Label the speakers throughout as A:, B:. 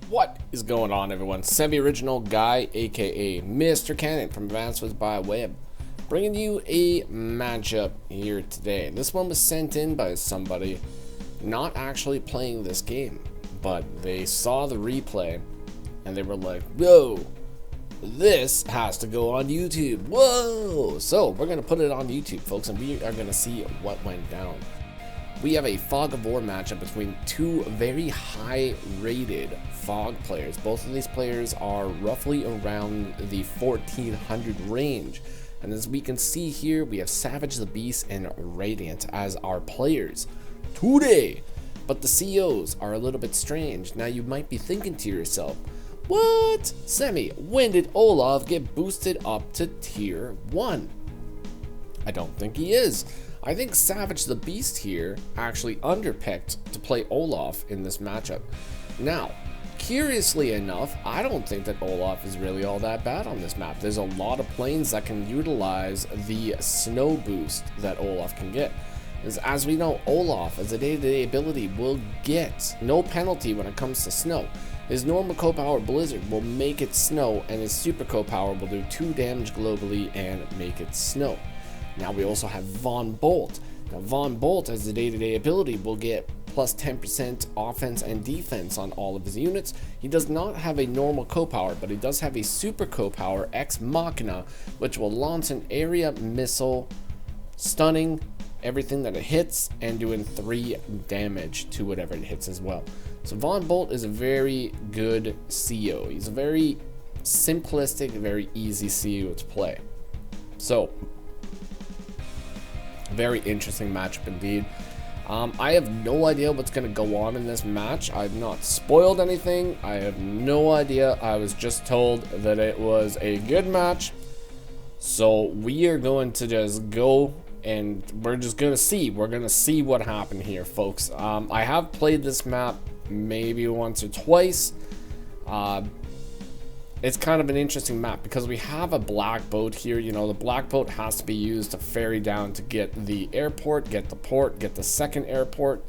A: What is going on, everyone? Semi-original guy, aka Mr. Cannon from Advanced by Web, bringing you a matchup here today. This one was sent in by somebody not actually playing this game, but they saw the replay and they were like, whoa, this has to go on YouTube. Whoa! So we're gonna put it on YouTube, folks, and we are gonna see what went down. We have a Fog of War matchup between two very high-rated Fog players. Both of these players are roughly around the 1400 range. And as we can see here, we have Savage the Beast and Radiant as our players today. But the COs are a little bit strange. Now you might be thinking to yourself, what? Semi, when did Olaf get boosted up to tier 1? I don't think he is. I think Savage the Beast here actually underpicked to play Olaf in this matchup. Now, curiously enough, I don't think that Olaf is really all that bad on this map. There's a lot of planes that can utilize the snow boost that Olaf can get. As we know, Olaf, as a day-to-day ability, will get no penalty when it comes to snow. His normal co-power Blizzard will make it snow, and his super co-power will do 2 damage globally and make it snow. Now we also have Von Bolt. Now Von Bolt, as a day-to-day ability, will get plus 10% offense and defense on all of his units. He does not have a normal co-power, but he does have a super co-power, Ex Machina, which will launch an area missile, stunning everything that it hits, and doing 3 damage to whatever it hits as well. So Von Bolt is a very good CO. He's a very simplistic, very easy CO to play. So, very interesting matchup indeed. I have no idea what's going to go on in this match. I've not spoiled anything. I have no idea. I was just told that it was a good match. So we are going to just go and we're just going to see. We're going to see what happened here, folks. I have played this map maybe once or twice. It's kind of an interesting map because we have a black boat here. You know, the black boat has to be used to ferry down to get the airport, get the port, get the second airport.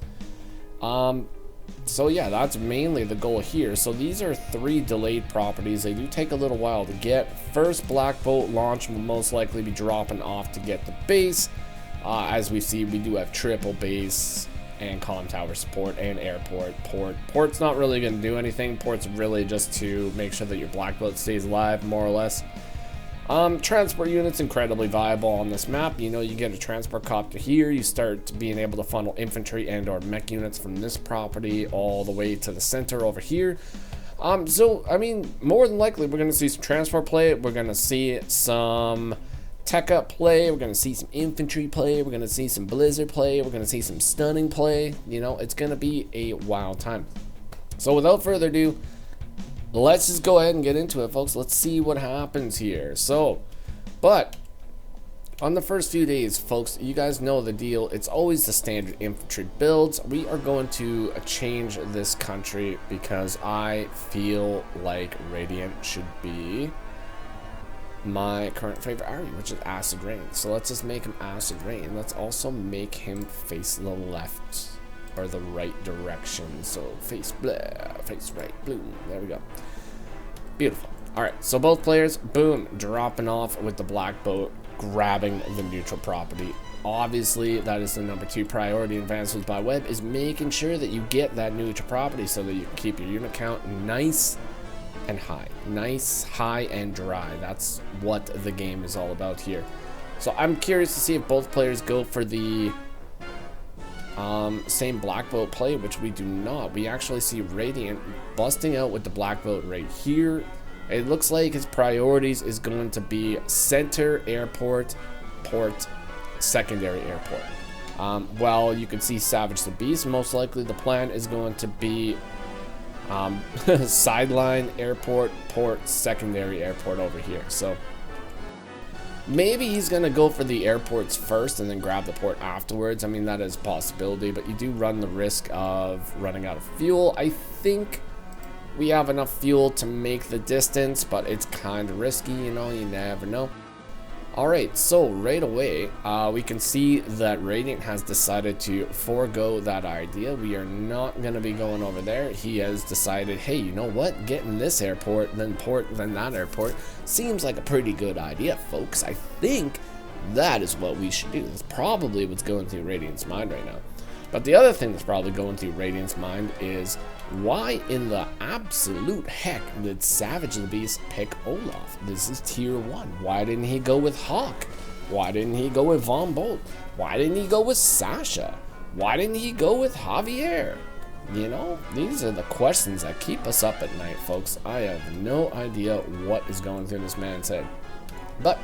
A: So yeah, that's mainly the goal here. So these are 3 delayed properties. They do take a little while to get. First black boat launch will most likely be dropping off to get the base. As we see, we do have triple base and comm tower support and airport. Port's not really going to do anything. Port's really just to make sure that your black boat stays alive, more or less. Transport units incredibly viable on this map. You know, you get a transport copter here, you start being able to funnel infantry and or mech units from this property all the way to the center over here. So I mean, more than likely we're going to see some transport play, we're going to see some tech up play, we're going to see some infantry play, we're going to see some blizzard play, we're going to see some stunning play. You know, it's going to be a wild time. So without further ado, let's just go ahead and get into it, folks. Let's see what happens here. So, but on the first few days, folks, you guys know the deal. It's always the standard infantry builds. We are going to change this country because I feel like Radiant should be my current favorite area, which is Acid Rain. So let's just make him Acid Rain. Let's also make him face the left or the right direction. So face blah, face right, boom. There we go. Beautiful. All right, so both players, boom, dropping off with the black boat, grabbing the neutral property. Obviously, that is the number 2 priority in Advanced by Web, is making sure that you get that neutral property so that you can keep your unit count nice and high. Nice, high, and dry. That's what the game is all about here. So I'm curious to see if both players go for the same black boat play, which we do not. We actually see Radiant busting out with the black boat right here. It looks like his priorities is going to be center, airport, port, secondary airport. Well, you can see Savage the Beast. Most likely the plan is going to be sideline, airport, port, secondary airport over here. So maybe he's going to go for the airports first and then grab the port afterwards. I mean, that is a possibility, but you do run the risk of running out of fuel. I think we have enough fuel to make the distance, but it's kind of risky, you know, you never know. Alright, so right away, we can see that Radiant has decided to forego that idea. We are not going to be going over there. He has decided, hey, you know what? Getting this airport, then that airport, seems like a pretty good idea, folks. I think that is what we should do. That's probably what's going through Radiant's mind right now. But the other thing that's probably going through Radiant's mind is, why in the absolute heck did Savage the Beast pick Olaf? This is tier 1. Why didn't he go with Hawk? Why didn't he go with Von Bolt? Why didn't he go with Sasha? Why didn't he go with Javier? You know, these are the questions that keep us up at night, folks. I have no idea what is going through this man's head. But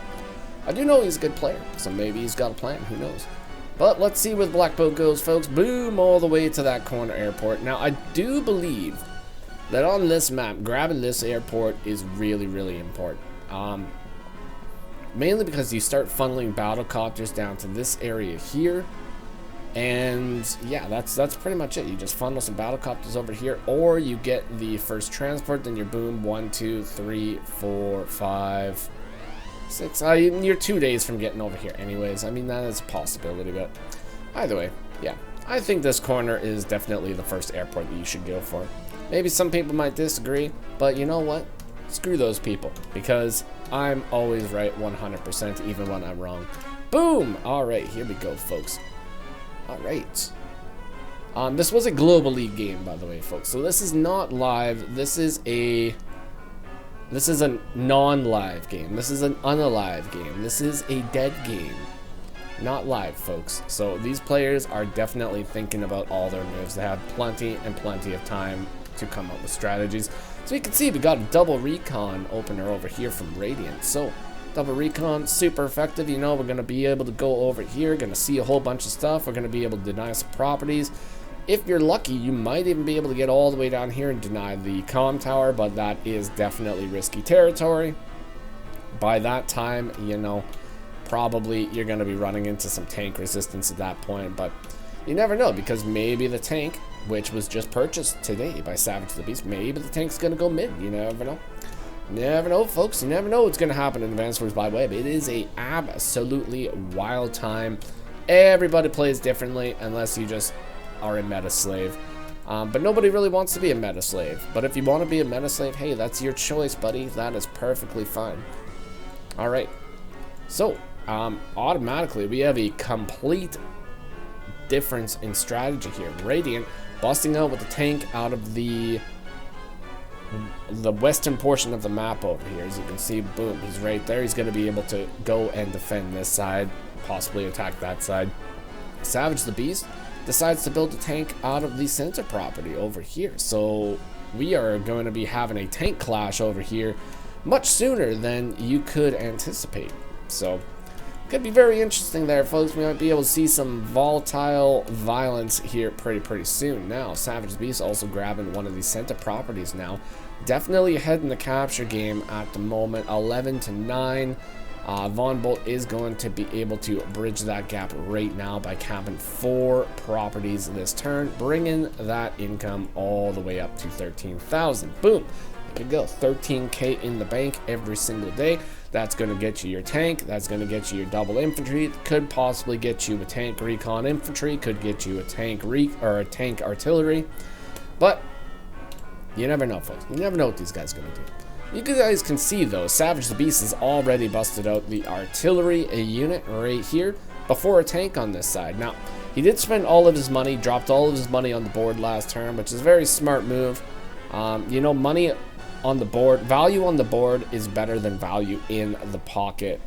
A: I do know he's a good player, so maybe he's got a plan. Who knows? But let's see where the black boat goes, folks. Boom, all the way to that corner airport. Now, I do believe that on this map, grabbing this airport is really, really important. Mainly because you start funneling battlecopters down to this area here. And yeah, that's pretty much it. You just funnel some battlecopters over here, or you get the first transport, then you're boom, 1, 2, 3, 4, 5... 6. You're 2 days from getting over here anyways. I mean, that is a possibility, but either way, yeah. I think this corner is definitely the first airport that you should go for. Maybe some people might disagree, but you know what? Screw those people, because I'm always right 100%, even when I'm wrong. Boom! Alright, here we go, folks. Alright. This was a Global League game, by the way, folks. So this is not live. This is a non-live game. This is an unalive game. This is a dead game. Not live, folks. So these players are definitely thinking about all their moves. They have plenty and plenty of time to come up with strategies. So you can see we got a double recon opener over here from Radiant. So double recon, super effective. You know, we're going to be able to go over here. Going to see a whole bunch of stuff. We're going to be able to deny some properties. If you're lucky, you might even be able to get all the way down here and deny the comm tower, but that is definitely risky territory. By that time, you know, probably you're going to be running into some tank resistance at that point, but you never know, because maybe the tank, which was just purchased today by Savage the Beast, maybe the tank's going to go mid. You never know. Never know, folks. You never know what's going to happen in Advanced Wars by Web. It is a absolutely wild time. Everybody plays differently, unless you just are a meta slave, but nobody really wants to be a meta slave. But if you want to be a meta slave, hey, that's your choice, buddy. That is perfectly fine. All right, so automatically we have a complete difference in strategy here. Radiant busting out with the tank out of the western portion of the map over here. As you can see, boom, he's right there. He's going to be able to go and defend this side, possibly attack that side. Savage the Beast decides to build a tank out of the center property over here. So we are going to be having a tank clash over here much sooner than you could anticipate. So could be very interesting there, folks. We might be able to see some volatile violence here pretty soon. Now, Savage the Beast also grabbing one of these center properties now. Definitely ahead in the capture game at the moment, 11-9. Von Bolt is going to be able to bridge that gap right now by capping 4 properties this turn, bringing that income all the way up to 13,000. Boom! There you go, 13K in the bank every single day. That's going to get you your tank. That's going to get you your double infantry. Could possibly get you a tank recon infantry. Could get you a tank tank artillery. But you never know, folks. You never know what these guys are going to do. You guys can see, though, Savage the Beast has already busted out the artillery unit right here before a tank on this side. Now, he did spend all of his money, dropped all of his money on the board last turn, which is a very smart move. You know, money on the board, value on the board is better than value in the pocket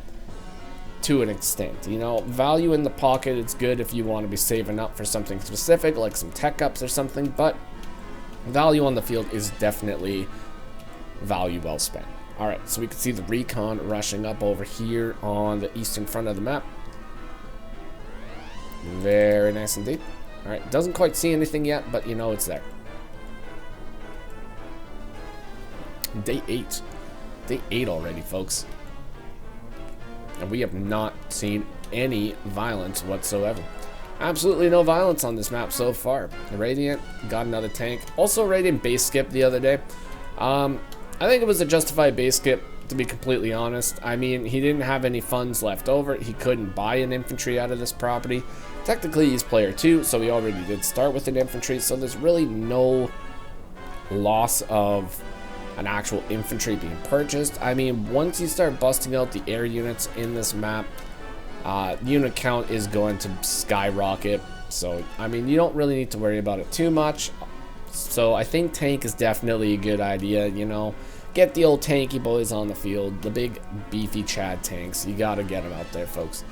A: to an extent. You know, value in the pocket, it's good if you want to be saving up for something specific, like some tech ups or something, but value on the field is definitely value well spent. Alright, so we can see the recon rushing up over here on the eastern front of the map. Very nice indeed. Alright, doesn't quite see anything yet, but you know it's there. Day 8. Day 8 already, folks. And we have not seen any violence whatsoever. Absolutely no violence on this map so far. Radiant got another tank. Also, Radiant base skip the other day. I think it was a justified base skip to be completely honest. I mean, he didn't have any funds left over. He couldn't buy an infantry out of this property. Technically, he's player 2, so he already did start with an infantry, so there's really no loss of an actual infantry being purchased. I mean, once you start busting out the air units in this map, unit count is going to skyrocket. So, I mean, you don't really need to worry about it too much. So, I think tank is definitely a good idea, you know. Get the old tanky boys on the field. The big, beefy Chad tanks. You gotta get them out there, folks.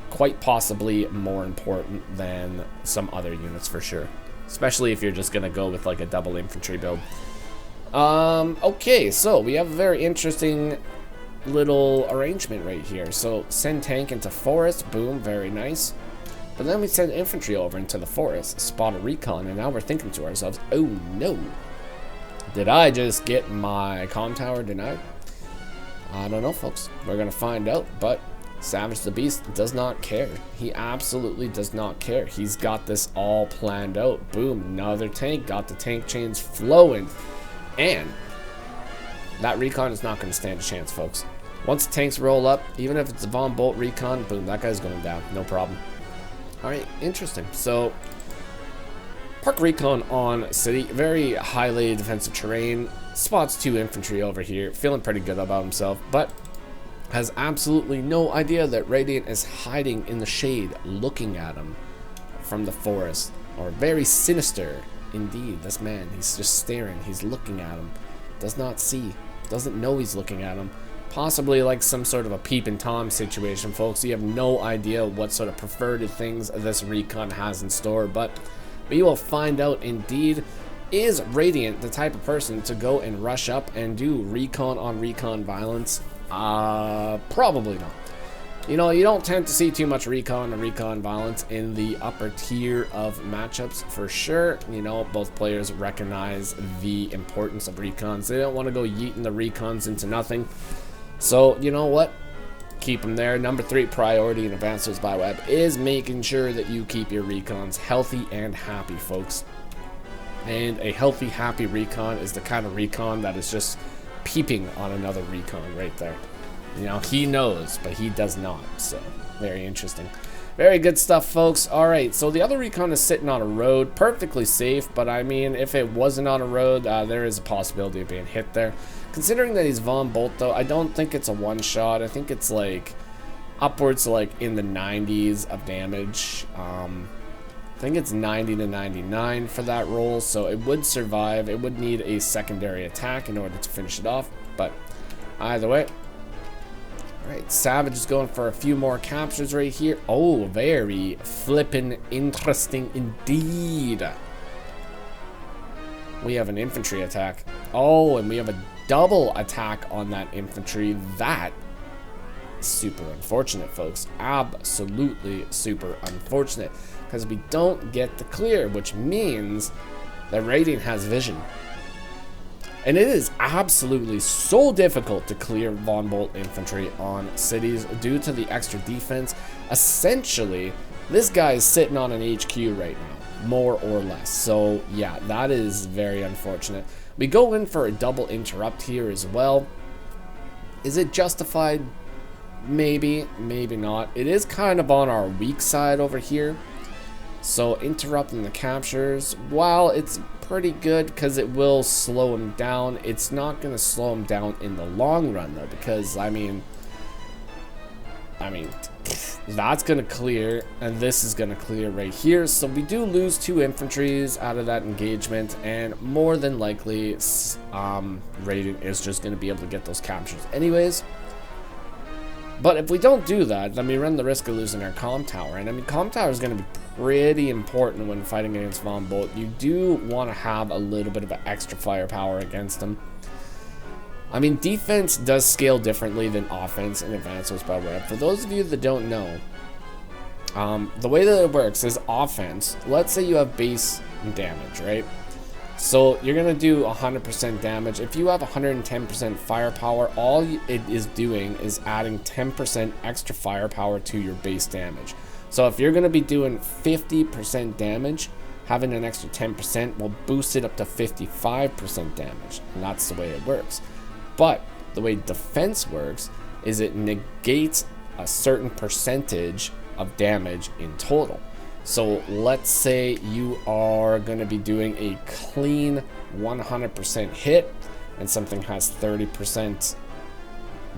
A: Quite possibly more important than some other units for sure. Especially if you're just gonna go with like a double infantry build. Okay, so we have a very interesting little arrangement right here. So, send tank into forest. Boom, very nice. But then we send infantry over into the forest, spot a recon, and now we're thinking to ourselves, oh no. Did I just get my comm tower denied? I don't know, folks. We're going to find out, but Savage the Beast does not care. He absolutely does not care. He's got this all planned out. Boom, another tank, got the tank chains flowing. And that recon is not going to stand a chance, folks. Once the tanks roll up, even if it's a Von Bolt recon, boom, that guy's going down. No problem. Alright, interesting. So, park recon on city. Very highly defensive terrain. Spots 2 infantry over here. Feeling pretty good about himself, but has absolutely no idea that Radiant is hiding in the shade, looking at him from the forest. Or very sinister indeed. This man, he's just staring. He's looking at him. Does not see. Doesn't know he's looking at him. Possibly like some sort of a peep and Tom situation, folks. You have no idea what sort of perverted things this recon has in store, but we will find out indeed. Is Radiant the type of person to go and rush up and do recon on recon violence? Probably not. You know, you don't tend to see too much recon on recon violence in the upper tier of matchups for sure. You know, both players recognize the importance of recons. They don't want to go yeeting the recons into nothing. So, you know what? Keep them there. Number 3 priority in Advanced by Web is making sure that you keep your recons healthy and happy, folks. And a healthy, happy recon is the kind of recon that is just peeping on another recon right there. You know, he knows, but he does not. So, very interesting. Very good stuff, folks. Alright, so the other recon is sitting on a road. Perfectly safe, but I mean, if it wasn't on a road, there is a possibility of being hit there. Considering that he's Von Bolt, though, I don't think it's a one-shot. I think it's, like, upwards, like, in the 90s of damage. I think it's 90 to 99 for that roll, so it would survive. It would need a secondary attack in order to finish it off, but either way. Alright, Savage is going for a few more captures right here. Oh, very flippin' interesting indeed. We have an infantry attack. Oh, and we have a double attack on that infantry. That is super unfortunate, folks. Absolutely super unfortunate. Because we don't get the clear, which means that Radiant has vision. And it is absolutely so difficult to clear Von Bolt infantry on cities due to the extra defense. Essentially, this guy is sitting on an HQ right now, more or less. So, yeah, that is very unfortunate. We go in for a double interrupt here as well. Is it justified? Maybe, maybe not. It is kind of on our weak side over here. So interrupting the captures, while it's pretty good because it will slow him down, it's not going to slow him down in the long run though, because I mean that's going to clear and this is going to clear right here. So we do lose 2 infantries out of that engagement, and more than likely Radiant is just going to be able to get those captures anyways. But if we don't do that, then we run the risk of losing our comm tower. And I mean, comm tower is going to be pretty important when fighting against Von Bolt. You do want to have a little bit of an extra firepower against him. I mean, defense does scale differently than offense in Advanced by Web. For those of you that don't know, the way that it works is offense. Let's say you have base damage, right? So you're going to do 100% damage. If you have 110% firepower, all it is doing is adding 10% extra firepower to your base damage. So if you're going to be doing 50% damage, having an extra 10% will boost it up to 55% damage. And that's the way it works. But The way defense works is it negates a certain percentage of damage in total. So let's say you are going to be doing a clean 100% hit and something has 30%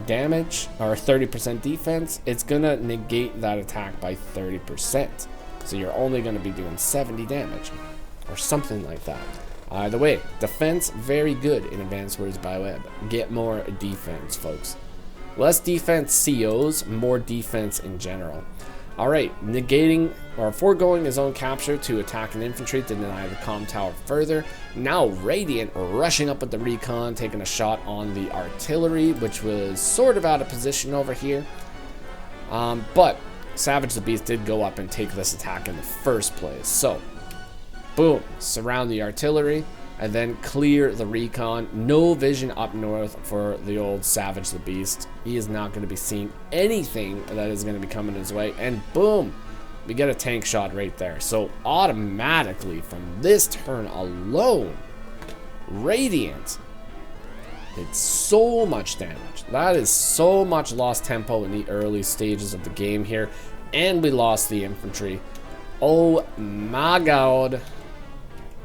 A: damage or 30% defense, it's going to negate that attack by 30%. So you're only going to be doing 70 damage or something like that. Either way, defense, very good in Advanced Wars by Web. Get more defense, folks. Less defense COs, more defense in general. Alright, negating or foregoing his own capture to attack an infantry to deny the comm tower further. Now Radiant rushing up with the recon, taking a shot on the artillery, which was sort of out of position over here. But Savage the Beast did go up and take this attack in the first place. So, boom, surround the artillery and then clear the recon. No vision up north for the old Savage the Beast. He is not going to be seeing anything that is going to be coming his way. And boom, we get a tank shot right there. So automatically from this turn alone, Radiant did so much damage. That is so much lost tempo in the early stages of the game here. And we lost the infantry. Oh my god.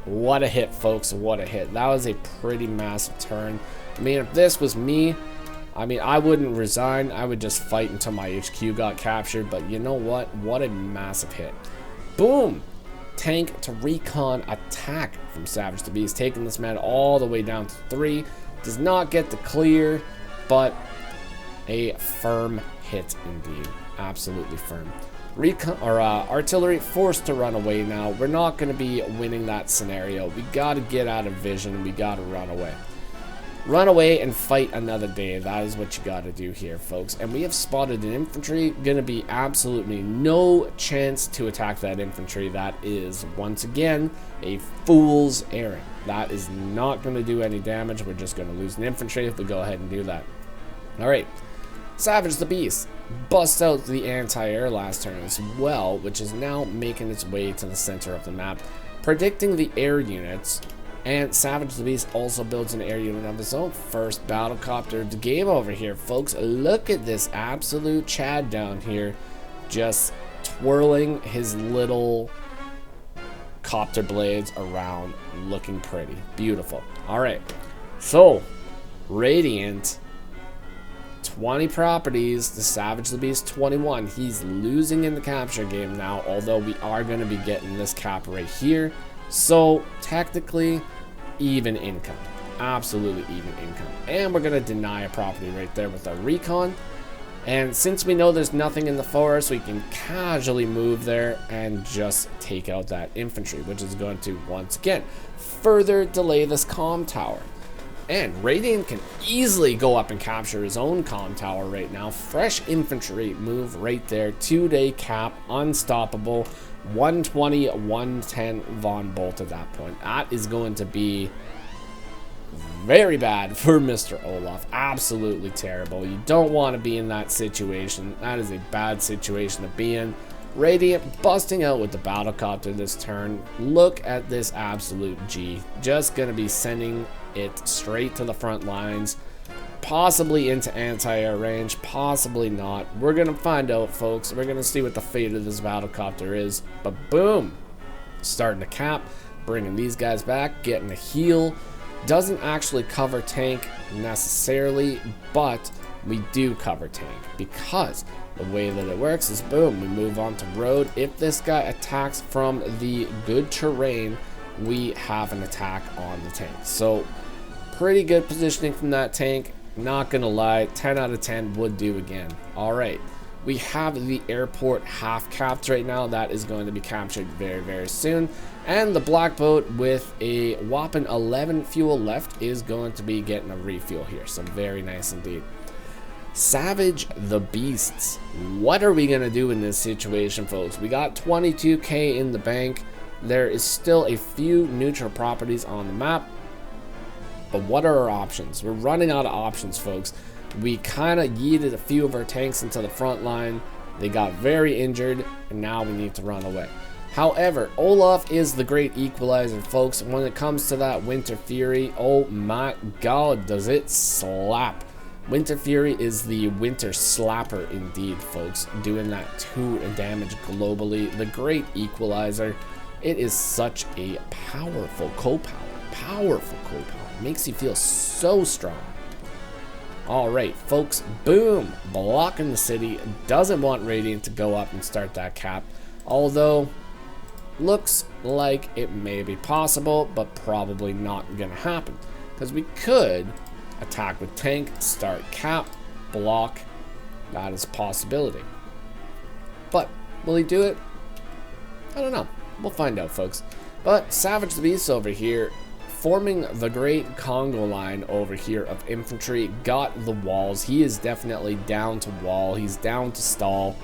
A: What a hit, folks. What a hit. That was a pretty massive turn. I mean, if this was me, I mean, I wouldn't resign. I would just fight until my HQ got captured. But you know what? What a massive hit. Boom. Tank to recon attack from Savage the Beast. Taking this man all the way down to 3. Does not get the clear, but a firm hit indeed. Absolutely firm. Artillery forced to run away now. We're not going to be winning that scenario. We got to get out of vision. We got to run away. Run away and fight another day. That is what you got to do here, folks. And we have spotted an infantry. Going to be absolutely no chance to attack that infantry. That is, once again, a fool's errand. That is not going to do any damage. We're just going to lose an infantry if we go ahead and do that. Alright. Savage the Beast busts out the anti-air last turn as well, which is now making its way to the center of the map, predicting the air units. And Savage the Beast also builds an air unit of his own. First battlecopter of the game over here, folks. Look at this absolute Chad down here, just twirling his little copter blades around, looking pretty. Beautiful. Alright, so Radiant 20 properties, the Savage the Beast 21. He's losing in the capture game now, although we are going to be getting this cap right here. So technically, even income. Absolutely even income. And we're going to deny a property right there with our recon. And since we know there's nothing in the forest, we can casually move there and just take out that infantry, which is going to, once again, further delay this comm tower. And Radiant can easily go up and capture his own comm tower right now. Fresh infantry move right there. 2-day cap, unstoppable. 120, 110 Von Bolt at that point. That is going to be very bad for Mr. Olaf. Absolutely terrible. You don't want to be in that situation. That is a bad situation to be in. Radiant busting out with the battlecopter this turn. Look at this absolute G. Just going to be sending it straight to the front lines, possibly into anti-air range, possibly not. We're gonna find out, folks. We're gonna see what the fate of this battlecopter is. But boom, starting to cap, bringing these guys back, getting a heal. Doesn't actually cover tank necessarily, but we do cover tank because the way that it works is boom, we move on to road. If this guy attacks from the good terrain, we have an attack on the tank. So pretty good positioning from that tank. Not gonna lie, 10 out of 10 would do again. All right, we have the airport half capped right now. That is going to be captured very, very soon. And the black boat with a whopping 11 fuel left is going to be getting a refuel here. So very nice indeed. Savage the Beasts. What are we gonna do in this situation, folks? We got 22k in the bank. There is still a few neutral properties on the map, but what are our options? We're running out of options, folks. We kind of yeeted a few of our tanks into the front line. They got very injured, and now we need to run away. However, Olaf is the great equalizer, folks. When it comes to that Winter Fury, oh my god, does it slap. Winter Fury is the winter slapper indeed, folks, doing that 2 damage globally. The great equalizer. It is such a powerful co-power. Powerful co-power. Makes you feel so strong. Alright, folks. Boom. Blocking the city. Doesn't want Radiant to go up and start that cap. Although, looks like it may be possible, but probably not going to happen. Because we could attack with tank, start cap, block. That is a possibility. But, will he do it? I don't know. We'll find out, folks. But Savage the Beast over here, forming the great Congo line over here of infantry, got the walls. He is definitely down to wall. He's down to stall.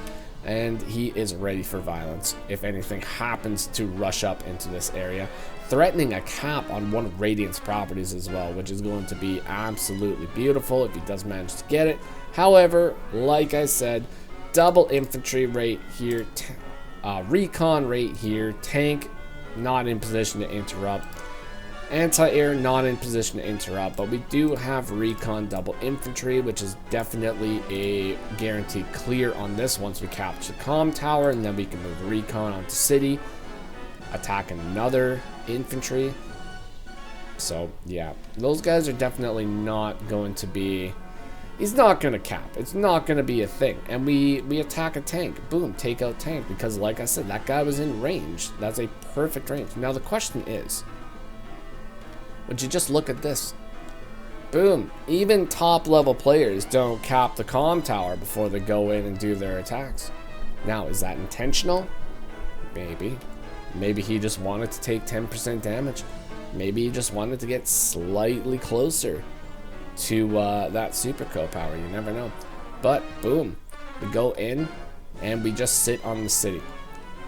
A: And he is ready for violence if anything happens to rush up into this area. Threatening a cap on one of Radiant's properties as well, which is going to be absolutely beautiful if he does manage to get it. However, like I said, double infantry rate here, recon rate here, tank not in position to interrupt, anti-air not in position to interrupt, but we do have recon double infantry, which is definitely a guaranteed clear on this once we capture the comm tower, and then we can move recon onto city, attack another infantry. So yeah, those guys are definitely not going to be, he's not going to cap, it's not going to be a thing. And we attack a tank, boom, take out tank, because like I said, that guy was in range. That's a perfect range. Now the question is, would you just look at this? Boom. Even top level players don't cap the comm tower before they go in and do their attacks. Now, is that intentional? Maybe. Maybe he just wanted to take 10% damage. Maybe he just wanted to get slightly closer to that super co-power. You never know. But, boom. We go in and we just sit on the city.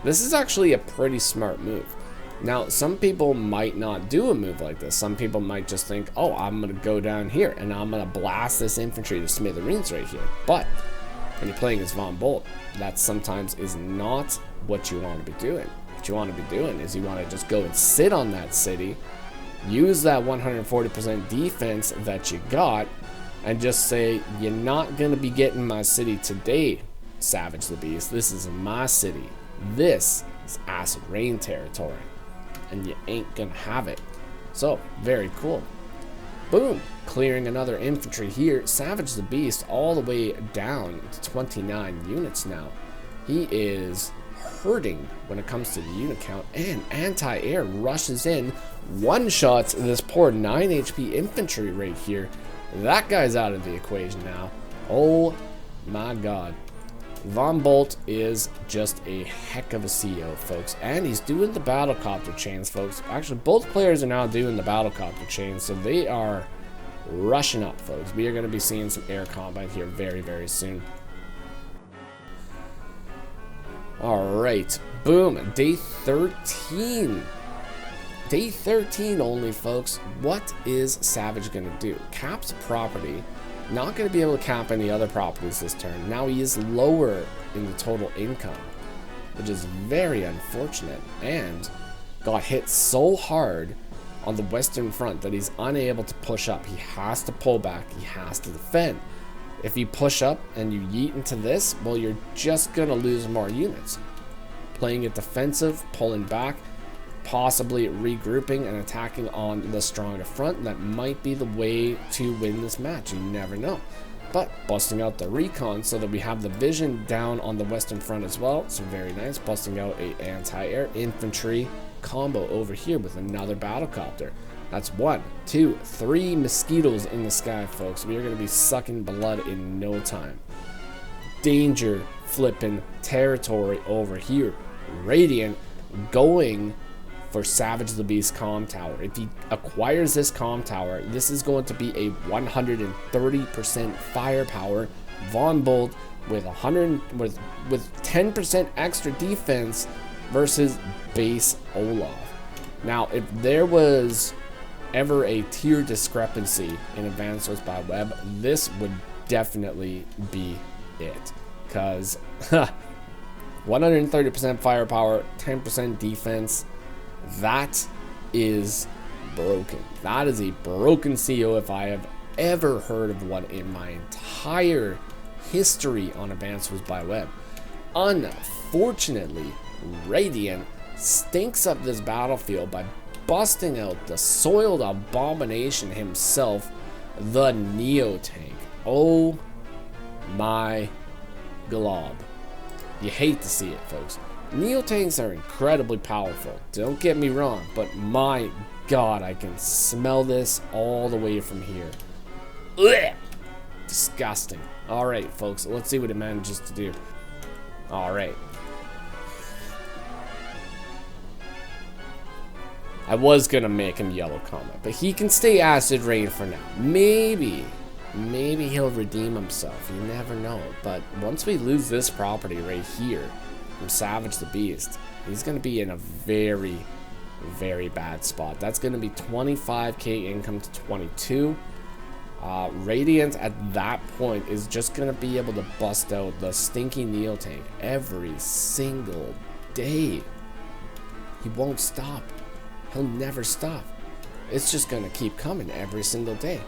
A: This is actually a pretty smart move. Now, some people might not do a move like this. Some people might just think, oh, I'm going to go down here and I'm going to blast this infantry to smithereens right here. But when you're playing as Von Bolt, that sometimes is not what you want to be doing. What you want to be doing is you want to just go and sit on that city, use that 140% defense that you got, and just say, you're not going to be getting my city today, Savage the Beast. This is my city. This is Acid Rain territory. And you ain't gonna have it. So, very cool. Boom! Clearing another infantry here. Savage the Beast all the way down to 29 units now. He is hurting when it comes to the unit count. And anti-air rushes in, one-shots this poor 9 HP infantry right here. That guy's out of the equation now. Oh my god. Von Bolt is just a heck of a CEO, folks. And he's doing the battlecopter chains, folks. Actually, both players are now doing the battlecopter chains, so they are rushing up, folks. We are going to be seeing some air combat here very, very soon. Alright, boom. Day 13. Day 13 only, folks. What is Savage going to do? Caps property. Not going to be able to cap any other properties this turn. Now he is lower in the total income, which is very unfortunate, and got hit so hard on the western front that he's unable to push up. He has to pull back. He has to defend. If you push up and you yeet into this, well, you're just going to lose more units. Playing it defensive, pulling back, possibly regrouping and attacking on the stronger front, that might be the way to win this match. You never know. But busting out the recon so that we have the vision down on the western front as well. So very nice. Busting out a anti-air infantry combo over here with another battlecopter. That's 1, 2, 3 mosquitoes in the sky, folks. We are going to be sucking blood in no time. Danger flipping territory over here. Radiant going for Savage the Beast comm tower. If he acquires this comm tower, this is going to be a 130% firepower Von Bolt with 10% extra defense versus base Olaf. Now, if there was ever a tier discrepancy in Advanced Wars by Web, this would definitely be it. Because 130% firepower, 10% defense, that is broken. That is a broken CO if I have ever heard of one in my entire history on Advanced Wars by Web. Unfortunately, Radiant stinks up this battlefield by busting out the soiled abomination himself, the Neo Tank. Oh my glob. You hate to see it, folks. Neo Tanks are incredibly powerful, don't get me wrong, but my god, I can smell this all the way from here. Ugh! Disgusting. Alright, folks, let's see what it manages to do. Alright. I was gonna make him yellow combat, but he can stay acid rain for now. Maybe he'll redeem himself. You never know. But once we lose this property right here from Savage the Beast, he's gonna be in a very, very bad spot. That's gonna be 25k income to 22. Radiant at that point is just gonna be able to bust out the stinky Neo Tank every single day. He won't stop. He'll never stop. It's just gonna keep coming every single day.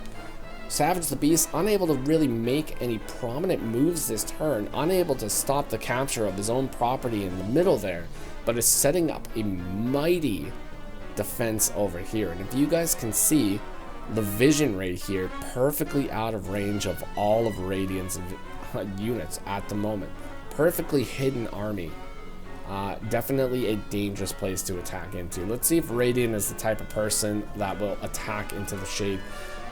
A: Savage the Beast, unable to really make any prominent moves this turn, unable to stop the capture of his own property in the middle there, but is setting up a mighty defense over here. And if you guys can see the vision right here, perfectly out of range of all of Radiant's units at the moment. Perfectly hidden army. Definitely a dangerous place to attack into. Let's see if Radiant is the type of person that will attack into the shade.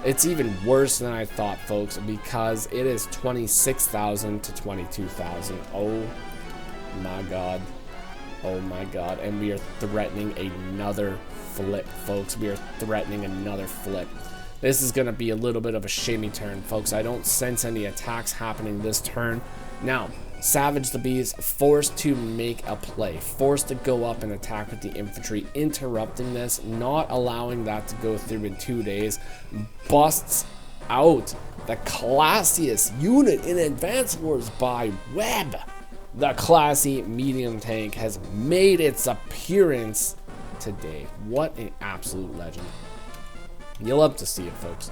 A: It's even worse than I thought, folks, because it is 26,000 to 22,000. Oh my god. Oh my god. And we are threatening another flip, folks. We are threatening another flip. This is going to be a little bit of a shimmy turn, folks. I don't sense any attacks happening this turn. Now, Savage the Beast forced to make a play, forced to go up and attack with the infantry, interrupting this, not allowing that to go through in 2 days, busts out the classiest unit in Advanced Wars by Web. The classy medium tank has made its appearance today. What an absolute legend. You'll love to see it, folks.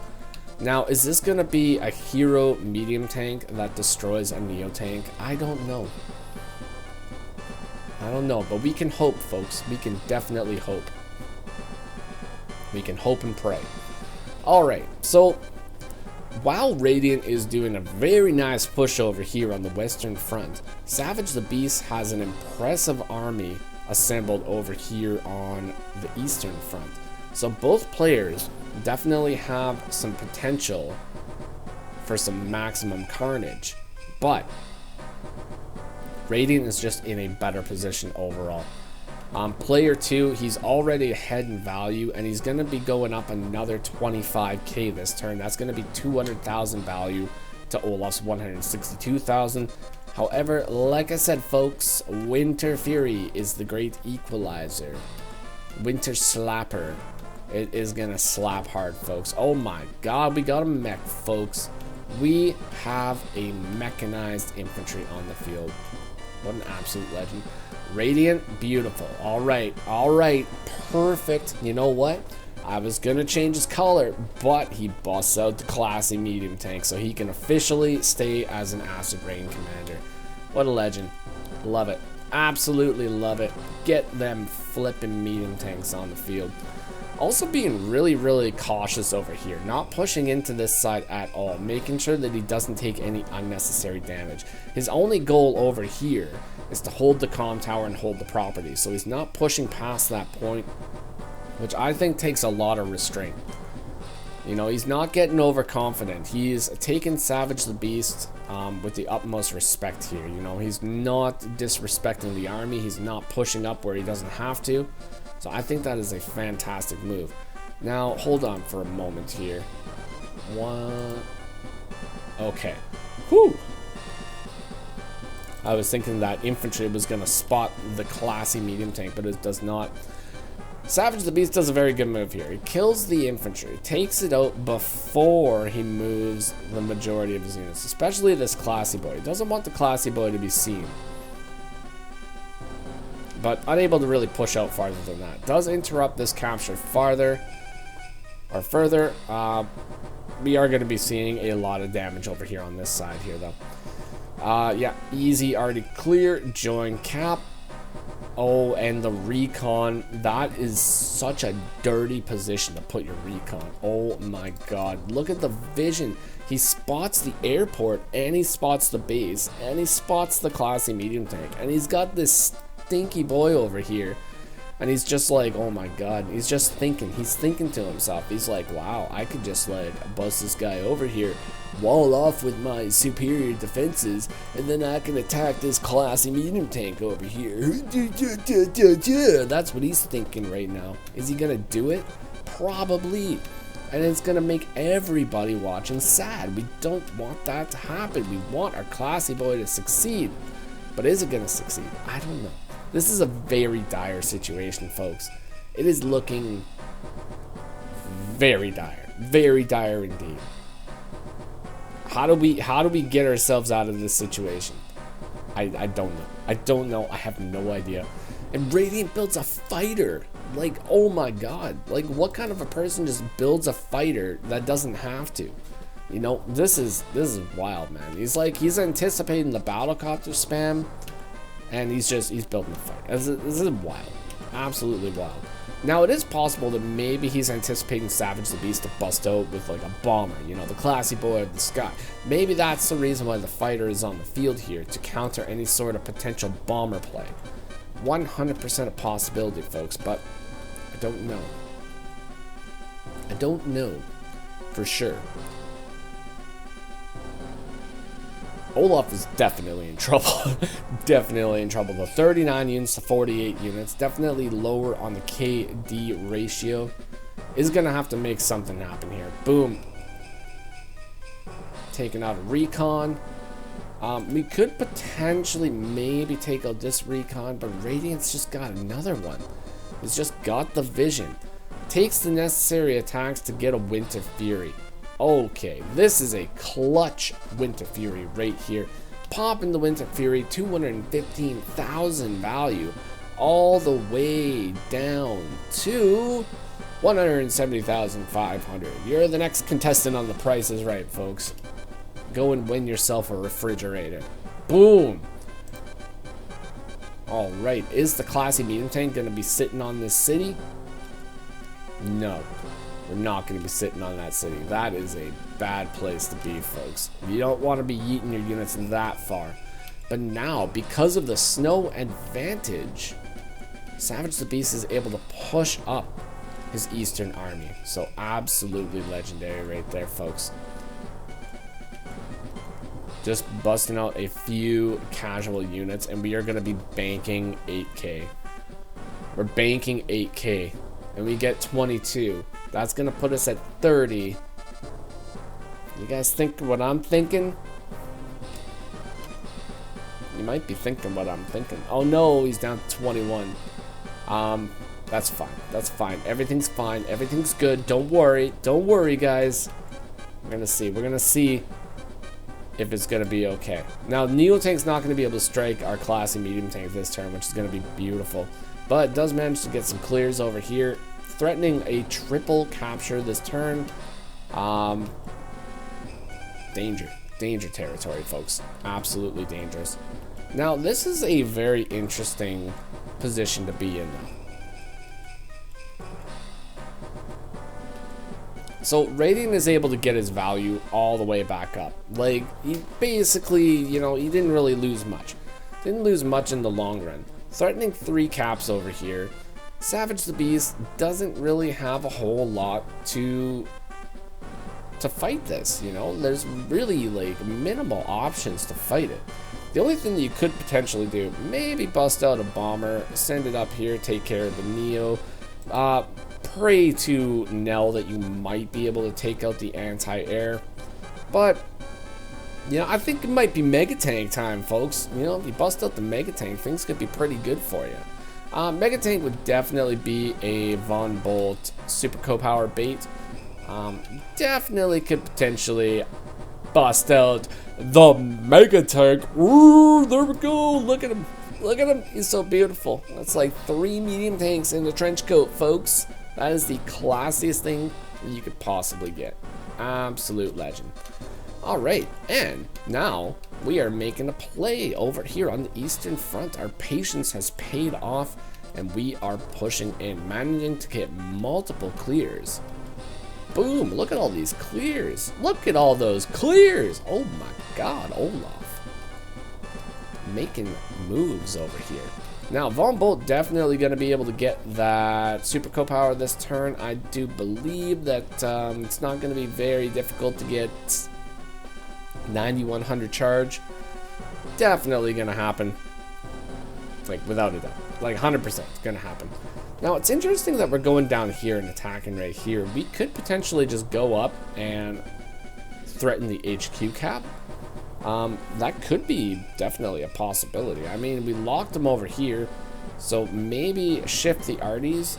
A: Now, is this going to be a hero medium tank that destroys a Neo tank? I don't know. I don't know, but we can hope, folks. We can definitely hope. We can hope and pray. Alright, so while Radiant is doing a very nice push over here on the Western Front, Savage the Beast has an impressive army assembled over here on the Eastern Front. So both players definitely have some potential for some maximum carnage, but Radiant is just in a better position overall. Player 2, he's already ahead in value, and he's going to be going up another 25k this turn. That's going to be 200,000 value to Olaf's 162,000. However, like I said, folks, Winter Fury is the great equalizer. Winter Slapper. It is going to slap hard, folks. Oh my god, we got a mech, folks. We have a mechanized infantry on the field. What an absolute legend. Radiant, beautiful. Alright, perfect. You know what? I was going to change his color, but he busts out the classy medium tank, so he can officially stay as an acid rain commander. What a legend. Love it. Absolutely love it. Get them flipping medium tanks on the field. Also being really cautious over here, not pushing into this side at all, making sure that he doesn't take any unnecessary damage. His only goal over here is to hold the comm tower and hold the property, so he's not pushing past that point, which I think takes a lot of restraint. You know, he's not getting overconfident. He's taking Savage the Beast with the utmost respect here. You know, he's not disrespecting the army. He's not pushing up where he doesn't have to. So I think that is a fantastic move. Now, hold on for a moment here. Okay. Whew. I was thinking that infantry was going to spot the classy medium tank, but it does not. Savage the Beast does a very good move here. He kills the infantry, takes it out before he moves the majority of his units, especially this classy boy. He doesn't want the classy boy to be seen, but unable to really push out farther than that. Does interrupt this capture farther or further. we are going to be seeing a lot of damage over here on this side here, though. Yeah, easy, already clear. Join cap. Oh, and the recon. That is such a dirty position to put your recon. Oh my god. Look at the vision. He spots the airport, and he spots the base, and he spots the classy medium tank. And he's got this stinky boy over here. And he's just like, oh my god. He's just thinking. He's thinking to himself. He's like, wow, I could just like bust this guy over here, wall off with my superior defenses, and then I can attack this classy medium tank over here. That's what he's thinking right now. Is he gonna do it? Probably. And it's gonna make everybody watching sad. We don't want that to happen. We want our classy boy to succeed. But is it gonna succeed? I don't know. This is a very dire situation, folks. It is looking very dire indeed. How do we get ourselves out of this situation? I don't know. I don't know. I have no idea. And Radiant builds a fighter. Like, oh my god. Like, what kind of a person just builds a fighter that doesn't have to? You know, this is wild, man. He's anticipating the battlecopter spam, and he's building a fight. This is wild. Absolutely wild. Now, it is possible that maybe he's anticipating Savage the Beast to bust out with like a bomber, you know, the classy boy of the sky. Maybe that's the reason why the fighter is on the field here, to counter any sort of potential bomber play. 100% a possibility, folks, but I don't know. I don't know for sure. Olaf is definitely in trouble. Definitely in trouble. The 39 units to 48 units, definitely lower on the KD ratio, is going to have to make something happen here. Boom. Taking out a recon. We could potentially maybe take out this recon, but Radiant's just got another one. He's just got the vision. Takes the necessary attacks to get a Winter Fury. Okay, this is a clutch Winter Fury right here. Popping the Winter Fury, 215,000 value, all the way down to 170,500. You're the next contestant on The Price is Right, folks. Go and win yourself a refrigerator. Boom. All right, is the classy medium tank going to be sitting on this city? No. We're not going to be sitting on that city. That is a bad place to be, folks. You don't want to be yeeting your units that far. But now, because of the snow advantage, Savage the Beast is able to push up his Eastern army. So absolutely legendary right there, folks. Just busting out a few casual units, and we are going to be banking 8k. We're banking 8k, and we get 22. That's going to put us at 30. You guys think what I'm thinking? You might be thinking what I'm thinking. Oh no, he's down to 21. That's fine. That's fine. Everything's fine. Everything's good. Don't worry. Don't worry, guys. We're going to see. We're going to see if it's going to be okay. Now, Neo Tank's not going to be able to strike our classy medium tank this turn, which is going to be beautiful. But it does manage to get some clears over here, threatening a triple capture this turn. Danger territory, folks. Absolutely dangerous. Now, this is a very interesting position to be in now. So Radiant is able to get his value all the way back up. Like, he basically, you know, he didn't really lose much. Didn't lose much in the long run. Threatening 3 caps over here. Savage the Beast doesn't really have a whole lot to fight this, you know. There's really like minimal options to fight it. The only thing that you could potentially do, maybe bust out a bomber, send it up here, take care of the Neo, pray to Nell that you might be able to take out the anti-air. But you know, I think it might be Mega Tank time, folks. You know, if you bust out the Mega Tank, things could be pretty good for you. Mega Tank would definitely be a Von Bolt Super Co-Power bait. Definitely could potentially bust out the Mega Tank. Ooh, there we go. Look at him. Look at him. He's so beautiful. That's like 3 medium tanks in a trench coat, folks. That is the classiest thing you could possibly get. Absolute legend. Alright, and now we are making a play over here on the Eastern Front. Our patience has paid off, and we are pushing in, managing to get multiple clears. Boom, look at all these clears. Look at all those clears. Oh my god, Olaf. Making moves over here. Now, Von Bolt definitely going to be able to get that Super Co-Power this turn. I do believe that it's not going to be very difficult to get 9100 charge. Definitely going to happen. Like, without a doubt. Like, 100% it's going to happen. Now, it's interesting that we're going down here and attacking right here. We could potentially just go up and threaten the HQ cap. That could be definitely a possibility. I mean, we locked them over here, so maybe shift the arties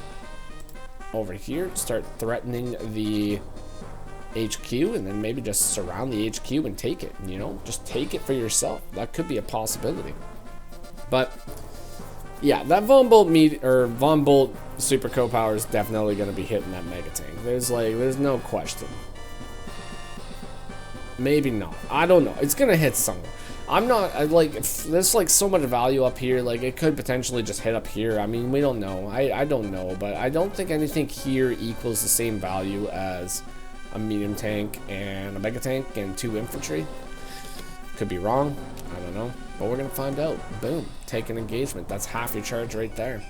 A: over here, start threatening the HQ, and then maybe just surround the HQ and take it, you know, just take it for yourself. That could be a possibility. But yeah, that Von Bolt Super Co-Power is definitely going to be hitting that Mega Tank. There's no question. Maybe not. I don't know. It's gonna hit somewhere. There's like so much value up here. Like, it could potentially just hit up here. I mean, we don't know. I don't know, but I don't think anything here equals the same value as a medium tank and a mega tank and 2 infantry. Could be wrong. I don't know, but we're gonna find out. Boom, take an engagement. That's half your charge right there.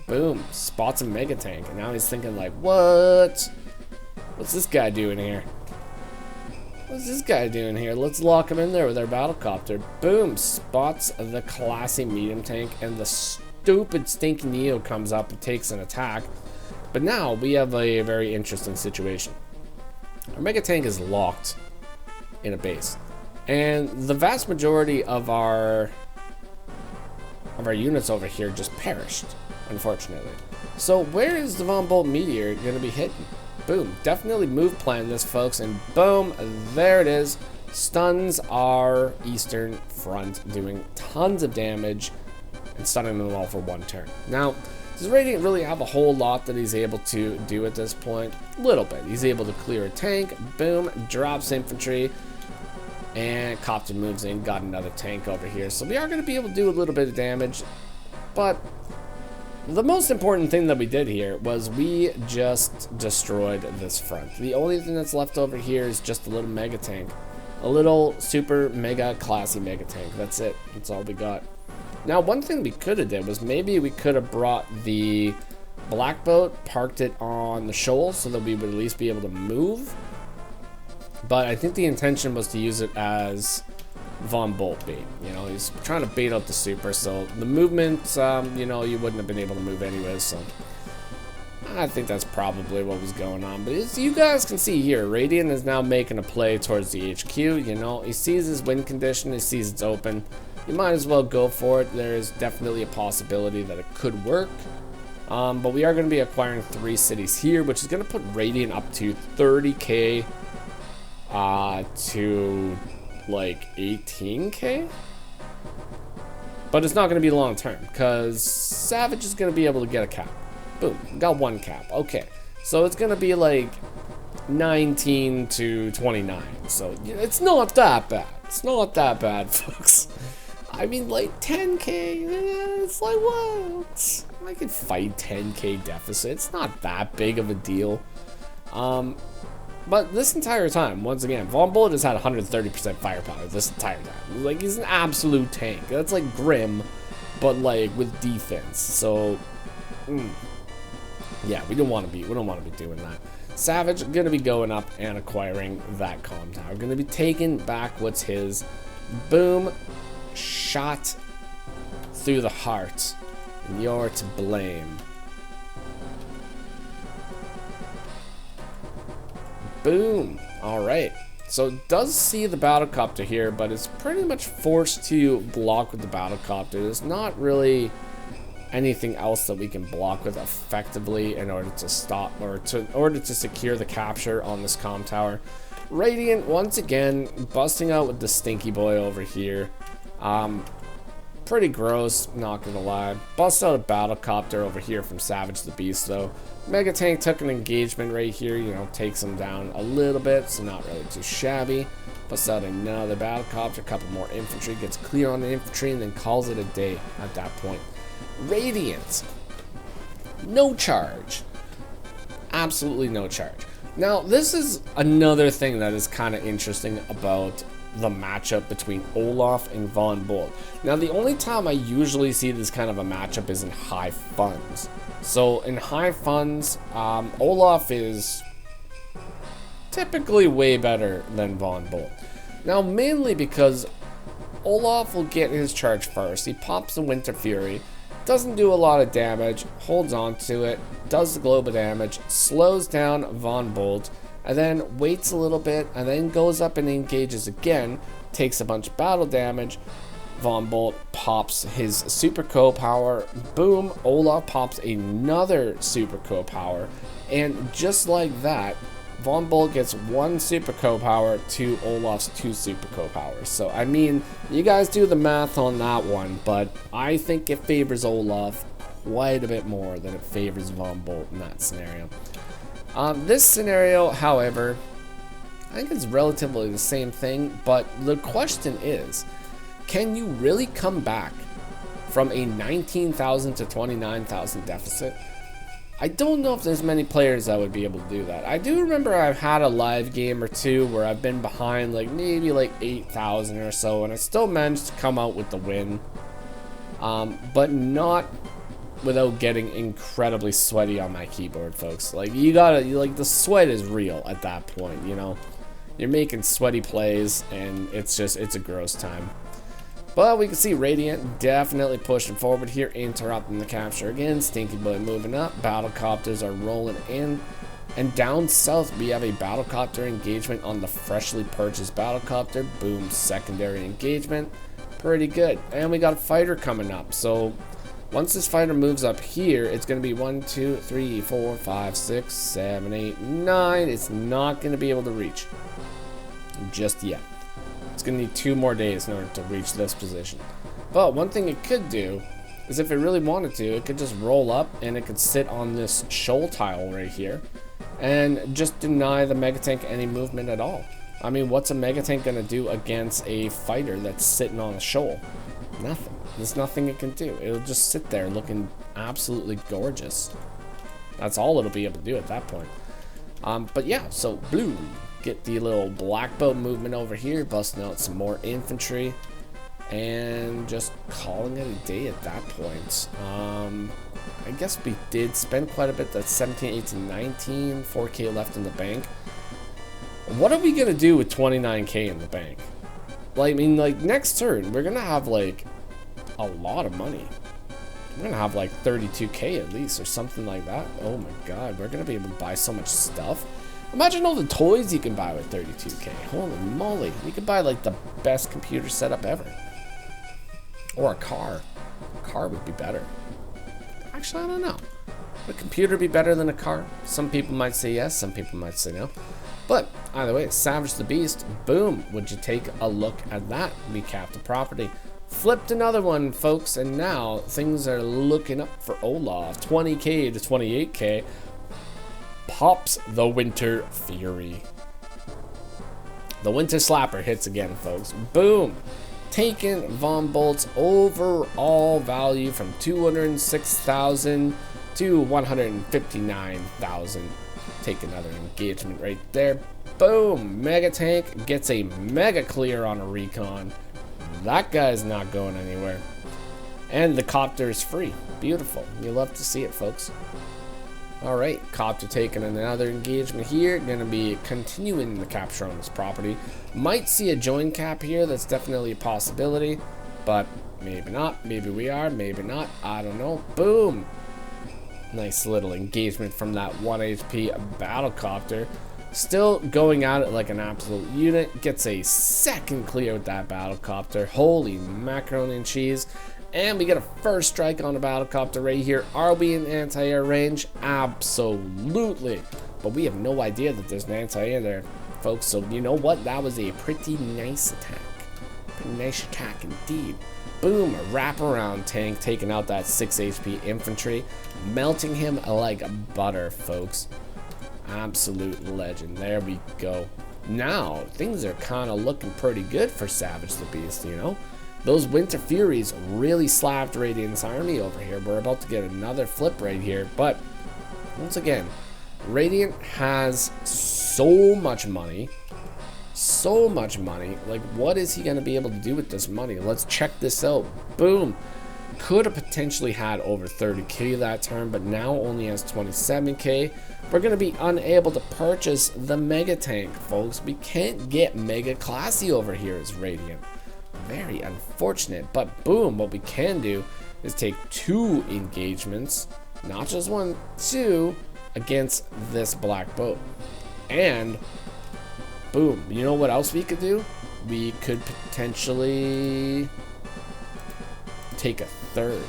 A: Boom, spots a mega tank, and now he's thinking like, what's this guy doing here? What's this guy doing here? Let's lock him in there with our battlecopter. Boom, spots the classy medium tank, and the stupid stinky Neo comes up and takes an attack. But now we have a very interesting situation. Our mega tank is locked in a base, and the vast majority of our units over here just perished, unfortunately. So where is the Von Bolt Meteor going to be hitting? Boom, definitely move plan this, folks, and boom, there it is. Stuns our Eastern Front, doing tons of damage and stunning them all for 1 turn. Now, does Radiant really have a whole lot that he's able to do at this point? A little bit. He's able to clear a tank, boom, drops infantry, and Copter moves in, got another tank over here. So we are going to be able to do a little bit of damage, but the most important thing that we did here was we just destroyed this front. The only thing that's left over here is just a little mega tank. A little super mega classy mega tank. That's it. That's all we got. Now, one thing we could have did was maybe we could have brought the black boat, parked it on the shoal so that we would at least be able to move. But I think the intention was to use it as Von Bolt bait. You know, he's trying to bait out the super, so the movement, you know, you wouldn't have been able to move anyways, so I think that's probably what was going on. But as you guys can see here, Radiant is now making a play towards the HQ. You know, he sees his win condition, he sees it's open. You might as well go for it. There is definitely a possibility that it could work. But we are going to be acquiring 3 cities here, which is going to put Radiant up to 30k to like 18k, but it's not going to be long term because Savage is going to be able to get a cap. Boom, got 1 cap. Okay, so it's going to be like 19 to 29, so it's not that bad. It's not that bad, folks. I mean, like 10k, it's like, what? I can fight 10k deficit. It's not that big of a deal. But this entire time, once again, Von Bolt has had 130% firepower this entire time. Like, he's an absolute tank. That's like Grim, but like with defense. So, yeah, we don't want to be doing that. Savage gonna be going up and acquiring that comm tower. Gonna be taking back what's his. Boom, shot through the heart, and you're to blame. Boom. Alright. So it does see the battlecopter here, but it's pretty much forced to block with the battlecopter. There's not really anything else that we can block with effectively in order to stop or in order to secure the capture on this comm tower. Radiant once again busting out with the stinky boy over here. Pretty gross, not gonna lie. Bust out a battlecopter over here from Savage the Beast though. Mega Tank took an engagement right here, you know, takes him down a little bit, so not really too shabby. Puts out another battlecopter, a couple more infantry, gets clear on the infantry, and then calls it a day at that point. Radiant. No charge. Absolutely no charge. Now, this is another thing that is kind of interesting about the matchup between Olaf and Von Bolt. Now, the only time I usually see this kind of a matchup is in high funds. So, in high funds, Olaf is typically way better than Von Bolt. Now, mainly because Olaf will get his charge first. He pops the Winter Fury, doesn't do a lot of damage, holds on to it, does the global damage, slows down Von Bolt, and then waits a little bit, and then goes up and engages again, takes a bunch of battle damage. Von Bolt pops his Super Co power, boom, Olaf pops another Super Co power, and just like that, Von Bolt gets one Super Co power to Olaf's 2 Super Co powers. So, I mean, you guys do the math on that one, but I think it favors Olaf quite a bit more than it favors Von Bolt in that scenario. This scenario, however, I think it's relatively the same thing, but the question is, can you really come back from a 19,000 to 29,000 deficit? I don't know if there's many players that would be able to do that. I do remember I've had a live game or two where I've been behind like maybe like 8,000 or so, and I still managed to come out with the win, but not without getting incredibly sweaty on my keyboard, folks. Like, like, the sweat is real at that point, you know? You're making sweaty plays, and it's a gross time. But we can see Radiant definitely pushing forward here, interrupting the capture again. Stinky Boy moving up. Battlecopters are rolling in. And down south, we have a battlecopter engagement on the freshly purchased battlecopter. Boom, secondary engagement. Pretty good. And we got a fighter coming up, so once this fighter moves up here, it's going to be 1, 2, 3, 4, 5, 6, 7, 8, 9. It's not going to be able to reach just yet. It's going to need 2 more days in order to reach this position. But one thing it could do is, if it really wanted to, it could just roll up and it could sit on this shoal tile right here and just deny the Mega Tank any movement at all. I mean, what's a Mega Tank going to do against a fighter that's sitting on a shoal? Nothing. There's nothing it can do. It'll just sit there looking absolutely gorgeous. That's all it'll be able to do at that point. But yeah, so blue. Get the little black boat movement over here, busting out some more infantry, and just calling it a day at that point. I guess we did spend quite a bit. That's 17, 18, 19, 4K left in the bank. What are we gonna do with 29K in the bank? Like, I mean, like, next turn, we're gonna have, like, a lot of money. We're gonna have, like, 32K at least, or something like that. Oh my god, we're gonna be able to buy so much stuff. Imagine all the toys you can buy with 32K. Holy moly. You could buy, like, the best computer setup ever. Or a car. A car would be better. Actually, I don't know. Would a computer be better than a car? Some people might say yes, some people might say no. But either way, Savage the Beast, boom. Would you take a look at that? We capped the property. Flipped another one, folks, and now things are looking up for Olaf. 20K to 28K. Pops the Winter Fury. The Winter Slapper hits again, folks. Boom. Taking Von Bolt's overall value from 206,000 to 159,000. Take another engagement right there. Boom. Mega Tank gets a mega clear on a recon. That guy's not going anywhere. And the copter is free. Beautiful. You love to see it, folks. Alright, copter taking another engagement here. Gonna be continuing the capture on this property. Might see a join cap here. That's definitely a possibility. But maybe not. Maybe we are. Maybe not. I don't know. Boom. Nice little engagement from that 1 HP battlecopter. Still going at it like an absolute unit. Gets a second clear with that battlecopter. Holy macaroni and cheese. And we get a first strike on the battlecopter right here. Are we in anti-air range? Absolutely. But we have no idea that there's an anti-air there, folks. So you know what? That was a pretty nice attack. Pretty nice attack indeed. Boom, a wraparound tank taking out that 6 HP infantry, melting him like butter, folks. Absolute legend. There we go. Now, things are kind of looking pretty good for Savage the Beast, you know? Those Winter Furies really slapped Radiant's army over here. We're about to get another flip right here, but once again, Radiant has so much money. So much money. Like, what is he going to be able to do with this money? Let's check this out. Boom. Could have potentially had over 30k that turn, but now only has 27k. We're going to be unable to purchase the Mega Tank, folks. We can't get Mega Classy over here as Radiant. Very unfortunate, but boom, what we can do is take 2 engagements, not just 1, 2, against this black boat. And boom, you know what else we could do? We could potentially take a 3rd.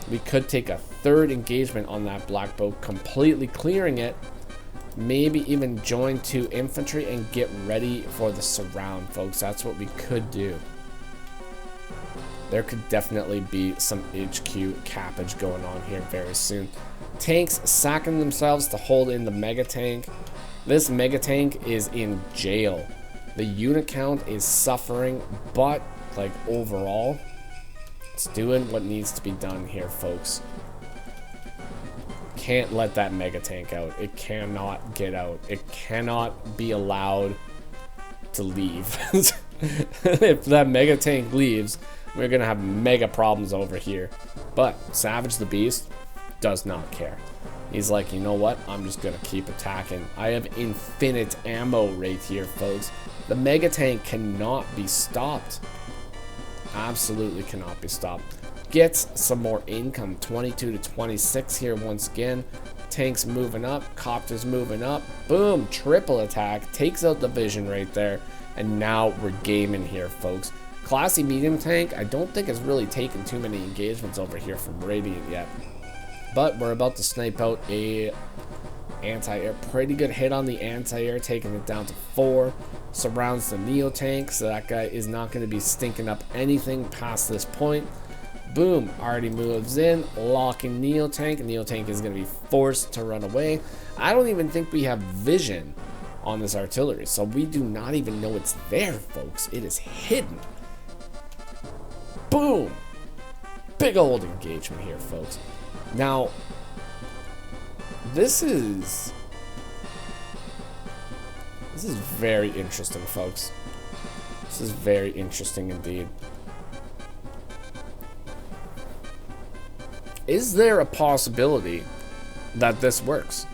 A: We could take a 3rd engagement on that black boat, completely clearing it. Maybe even join 2 infantry and get ready for the surround, folks. That's what we could do. There could definitely be some HQ cappage going on here very soon. Tanks sacking themselves to hold in the Mega Tank. This Mega Tank is in jail. The unit count is suffering, but like overall, it's doing what needs to be done here, folks. Can't let that Mega Tank out. It cannot get out. It cannot be allowed to leave. If that Mega Tank leaves, we're gonna have mega problems over here. But Savage the Beast does not care. He's like, you know what? I'm just gonna keep attacking. I have infinite ammo right here, folks. The Mega Tank cannot be stopped. Absolutely cannot be stopped. Gets some more income. 22 to 26 here once again. Tanks moving up. Copters moving up. Boom. Triple attack. Takes out the vision right there. And now we're gaming here, folks. Classy medium tank, I don't think has really taken too many engagements over here from Radiant yet. But we're about to snipe out a anti-air. Pretty good hit on the anti-air, taking it down to 4. Surrounds the Neo tank, so that guy is not going to be stinking up anything past this point. Boom, already moves in, locking Neo tank. Neo tank is going to be forced to run away. I don't even think we have vision on this artillery, so we do not even know it's there, folks. It is hidden. Boom! Big old engagement here, folks. Now, this is very interesting, folks. This is very interesting indeed. Is there a possibility that this works?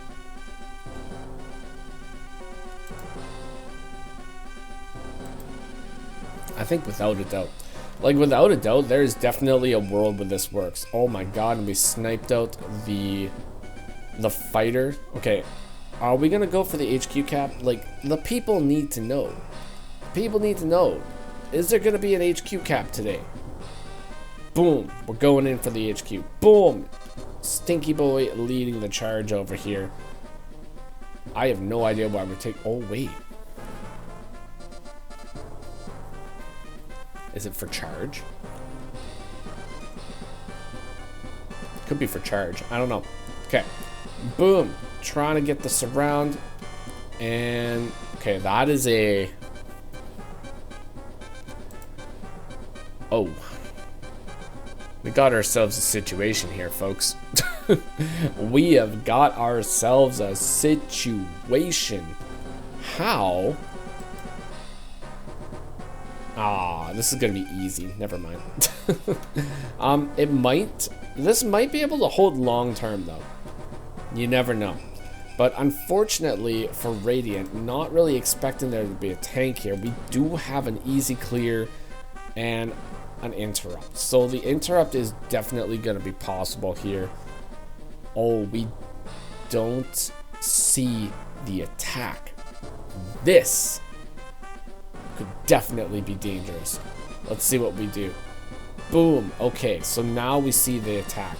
A: I think without a doubt. Like, without a doubt, there is definitely a world where this works. Oh my god, and we sniped out the fighter. Okay, are we gonna go for the HQ cap? Like, the people need to know. People need to know. Is there gonna be an HQ cap today? Boom, we're going in for the HQ. Boom, Stinky Boy leading the charge over here. I have no idea why we're taking. Oh wait. Is it for charge? Could be for charge. I don't know. Okay. Boom. Trying to get the surround. And okay, that is a. Oh. We got ourselves a situation here, folks. We have got ourselves a situation. How? Ah, this is gonna be easy. Never mind. This might be able to hold long term though. You never know. But unfortunately for Radiant, not really expecting there to be a tank here, we do have an easy clear and an interrupt. So the interrupt is definitely gonna be possible here. Oh, we don't see the attack. This could definitely be dangerous. Let's see what we do. Boom. Okay, so now we see the attack.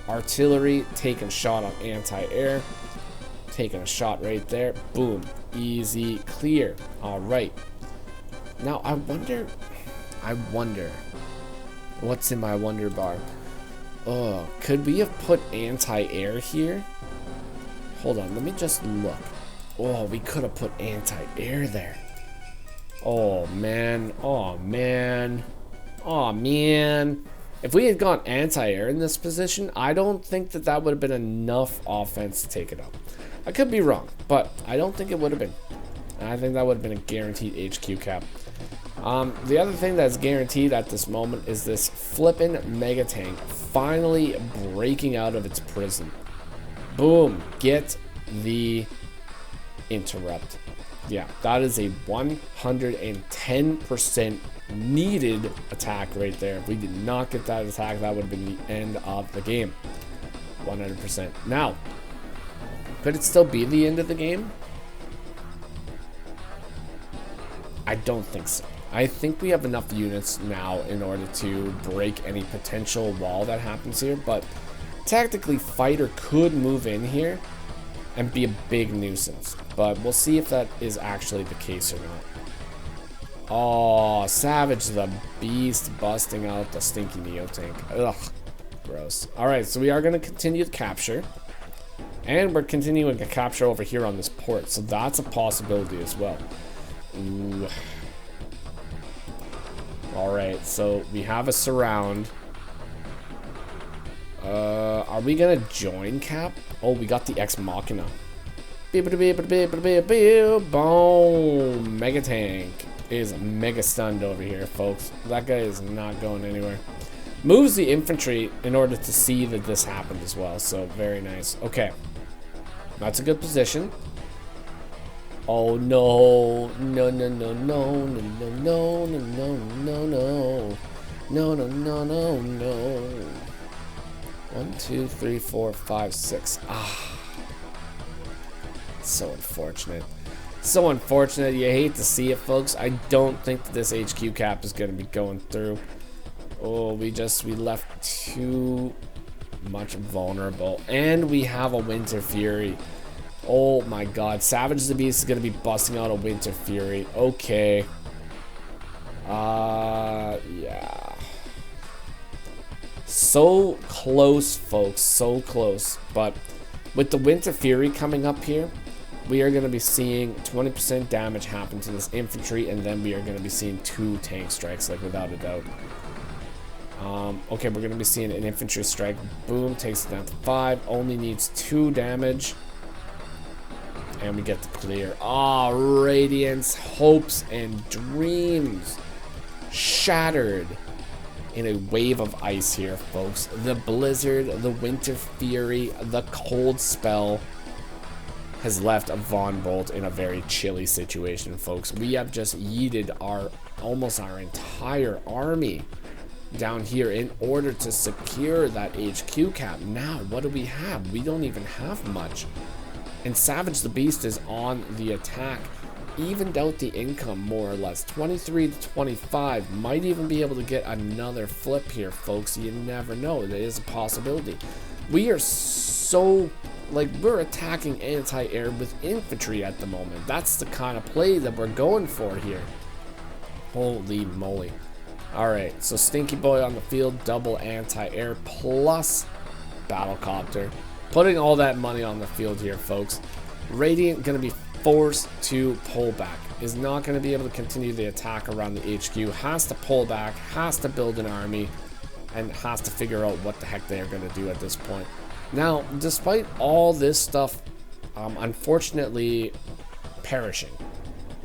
A: Artillery taking shot on anti-air. Taking a shot right there. Boom. Easy clear. All right. Now I wonder What's in my wonder bar? Oh, could we have put anti-air here? Hold on, let me just look. Oh, we could have put anti-air there. Oh, man. Oh, man. Oh, man. If we had gone anti-air in this position, I don't think that that would have been enough offense to take it up. I could be wrong, but I don't think it would have been. I think that would have been a guaranteed HQ cap. The other thing that's guaranteed at this moment is this flippin' mega tank finally breaking out of its prison. Boom. Get the interrupt. Yeah, that is a 110% needed attack right there. If we did not get that attack, that would have been the end of the game. 100%. Now, could it still be the end of the game? I don't think so. I think we have enough units now in order to break any potential wall that happens here, but tactically fighter could move in here and be a big nuisance, but we'll see if that is actually the case or not. Oh, Savage the Beast busting out the stinky Neo tank. Ugh, gross. Alright, so we are going to continue to capture, and we're continuing to capture over here on this port, so that's a possibility as well. Ooh. Alright, so we have a surround. Are we gonna join cap? Oh, we got the Ex Machina. Boom! Mega tank is mega stunned over here, folks. That guy is not going anywhere. Moves the infantry in order to see that this happened as well, so very nice. Okay, that's a good position. Oh no, no, no, no, no, no, no, no, no, no, no, no, no, no, no, no. 1, 2, 3, 4, 5, 6. Ah, so unfortunate. So unfortunate. You hate to see it, folks. I don't think that this HQ cap is going to be going through. Oh, we left too much vulnerable, and we have a Winter Fury. Oh my god, Savage the Beast is going to be busting out a Winter Fury. Okay. Yeah. So close, folks. So close. But with the Winter Fury coming up here, we are going to be seeing 20% damage happen to this infantry, and then we are going to be seeing 2 tank strikes, like without a doubt. Okay, we're going to be seeing an infantry strike. Boom, takes it down to 5. Only needs 2 damage. And we get the clear. Ah, Radiance, hopes, and dreams shattered in a wave of ice here, folks. The blizzard, the Winter Fury, the cold spell has left a Von Bolt in a very chilly situation, folks. We have just yeeted almost our entire army down here in order to secure that HQ cap. Now, what do we have? We don't even have much. And Savage the Beast is on the attack. Evened out the income more or less. 23 to 25. Might even be able to get another flip here, folks. You never know. It is a possibility. We are so, like, we're attacking anti-air with infantry at the moment. That's the kind of play that we're going for here. Holy moly. Alright, so Stinky Boy on the field. Double anti-air plus battlecopter. Putting all that money on the field here, folks. Radiant going to be forced to pull back. Is not going to be able to continue the attack around the HQ. Has to pull back. Has to build an army. And has to figure out what the heck they are going to do at this point. Now, despite all this stuff, unfortunately, perishing,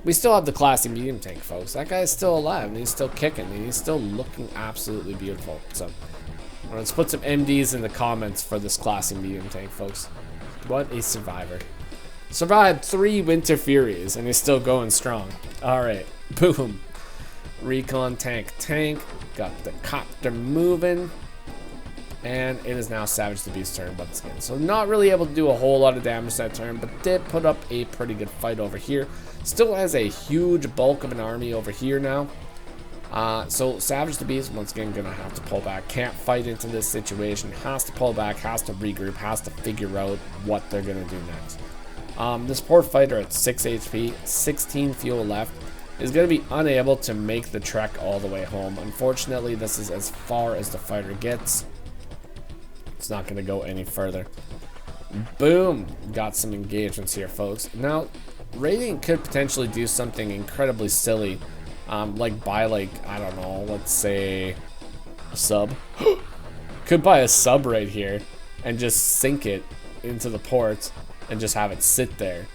A: we still have the classy medium tank, folks. That guy is still alive. And he's still kicking. And he's still looking absolutely beautiful. So let's put some MDs in the comments for this classy medium tank, folks. What a survivor. Survived 3 Winter Furies and is still going strong. Alright, boom. Recon tank. Got the copter moving. And it is now Savage the Beast's turn once again. So not really able to do a whole lot of damage that turn, but did put up a pretty good fight over here. Still has a huge bulk of an army over here now. So Savage the Beast once again gonna have to pull back. Can't fight into this situation. Has to pull back. Has to regroup. Has to figure out what they're gonna do next. This poor fighter at 6 HP, 16 fuel left. is going to be unable to make the trek all the way home. Unfortunately, this is as far as the fighter gets. It's not going to go any further. Boom! Got some engagements here, folks. Now, Radiant could potentially do something incredibly silly. Like buy, like, I don't know, let's say a sub. Could buy a sub right here and just sink it into the port and just have it sit there.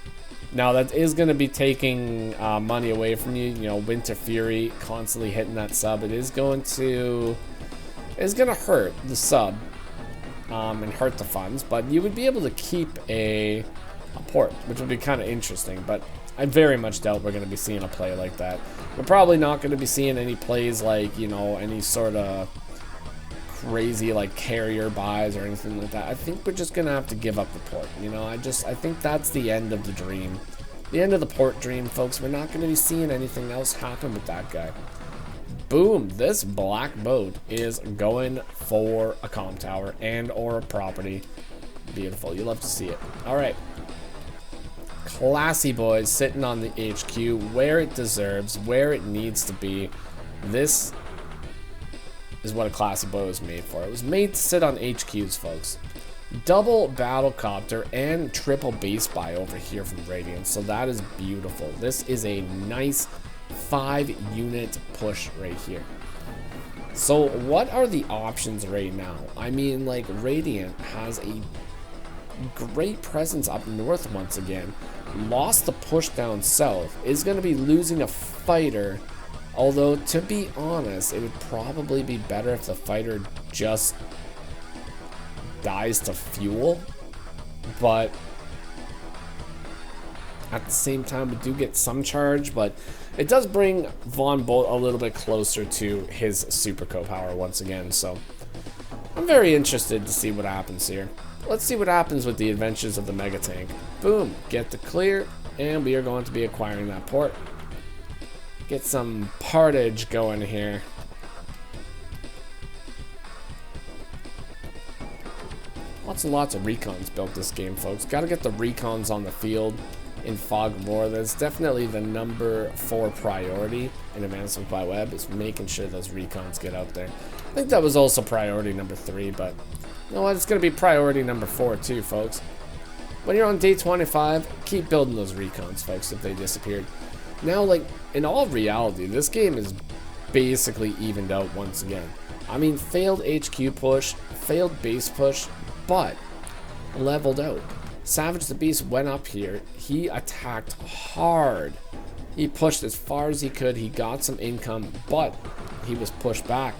A: Now that is going to be taking money away from you. You know, Winter Fury constantly hitting that sub. It is going to hurt the sub and hurt the funds, but you would be able to keep a port, which would be kind of interesting. But I very much doubt we're going to be seeing a play like that. We're probably not going to be seeing any plays like, you know, any sort of crazy like carrier buys or anything like that. I think we're just gonna have to give up the port. You know, I think that's the end of the dream, the end of the port dream, folks. We're not going to be seeing anything else happen with that guy. Boom! This black boat is going for a comm tower and or a property. Beautiful. You love to see it. All right, classy boys sitting on the HQ where it deserves, where it needs to be. This is what a classy boat was made for. It was made to sit on HQs, folks. Double battlecopter and triple base buy over here from Radiant, so that is beautiful. This is a nice 5-unit push right here. So what are the options right now? I mean, like, Radiant has a great presence up north once again. Lost the push down south. Is going to be losing a fighter. Although, to be honest, it would probably be better if the fighter just dies to fuel. But at the same time, we do get some charge, but it does bring Von Bolt a little bit closer to his super co-power once again. So I'm very interested to see what happens here. Let's see what happens with the adventures of the Mega Tank. Boom, get the clear, and we are going to be acquiring that port. Get some partage going here. Lots and lots of recons built this game, folks. Got to get the recons on the field in Fog of War. That's definitely the number 4 priority in Advanced by Web, is making sure those recons get out there. I think that was also priority number 3, but you know what? It's going to be priority number 4 too, folks. When you're on day 25, keep building those recons, folks, if they disappeared. Now, like, in all reality, this game is basically evened out once again. I mean, failed HQ push, failed base push, but leveled out. Savage the Beast went up here. He attacked hard. He pushed as far as he could. He got some income, but he was pushed back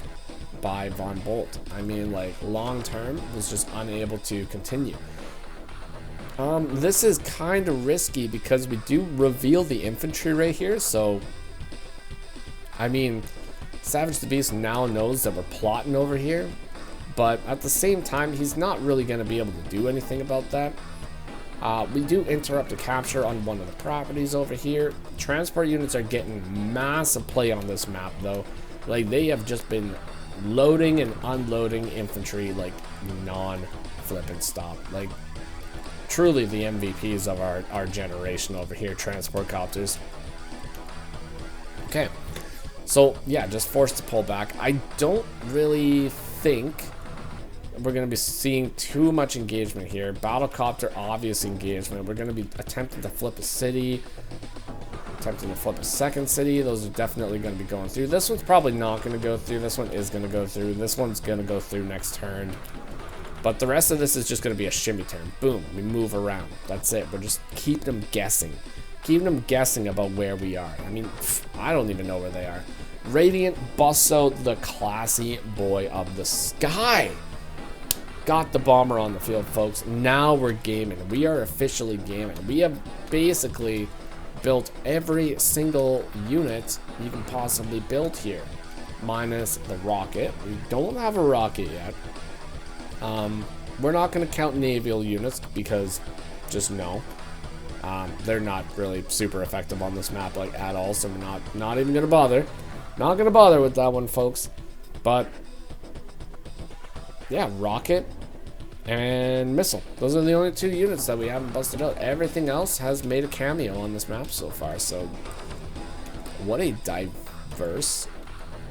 A: by Von Bolt. I mean, like, long term, was just unable to continue. This is kind of risky because we do reveal the infantry right here, so I mean, Savage the Beast now knows that we're plotting over here, but at the same time, he's not really going to be able to do anything about that. We do interrupt a capture on one of the properties over here. Transport units are getting massive play on this map, though. Like, they have just been loading and unloading infantry like non-flippin' stop. Like, truly the MVPs of our generation over here, transport copters. Okay, so yeah, just forced to pull back. I don't really think we're going to be seeing too much engagement here. Battlecopter, obvious engagement. We're going to be attempting to flip a city, attempting to flip a second city. Those are definitely going to be going through. This one's probably not going to go through. This one is going to go through. This one's going to go through next turn. But the rest of this is just going to be a shimmy turn. Boom, we move around. That's it. We're just keeping them guessing. Keeping them guessing about where we are. I mean, I don't even know where they are. Radiant busts out the classy boy of the sky. Got the bomber on the field, folks. Now we're gaming. We are officially gaming. We have basically built every single unit you can possibly build here, minus the rocket. We don't have a rocket yet. We're not going to count naval units because just no. They're not really super effective on this map, like, at all, so we're not even going to bother. Not going to bother with that one, folks. But yeah, rocket and missile. Those are the only 2 units that we haven't busted out. Everything else has made a cameo on this map so far, so What a diverse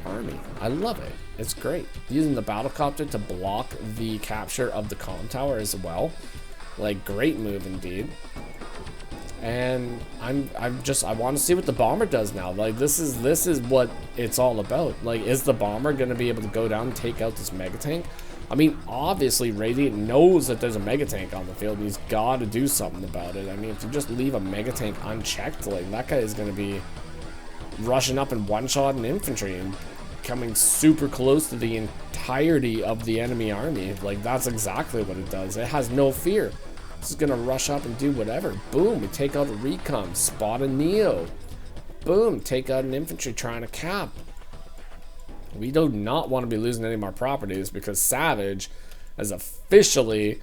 A: army. I love it. It's great. Using the battlecopter to block the capture of the comm tower as well. Like, great move indeed. And I want to see what the bomber does now. Like, this is what it's all about. Like, is the bomber going to be able to go down and take out this mega tank? I mean, obviously Radiant knows that there's a mega tank on the field and he's got to do something about it. I mean, if you just leave a mega tank unchecked, like, that guy is going to be rushing up and one-shot an infantry and coming super close to the entirety of the enemy army. Like, that's exactly what it does. It has no fear. It's gonna rush up and do whatever. Boom, we take out a recon, spot a Neo. Boom, take out an infantry trying to cap. We do not want to be losing any more properties because Savage has officially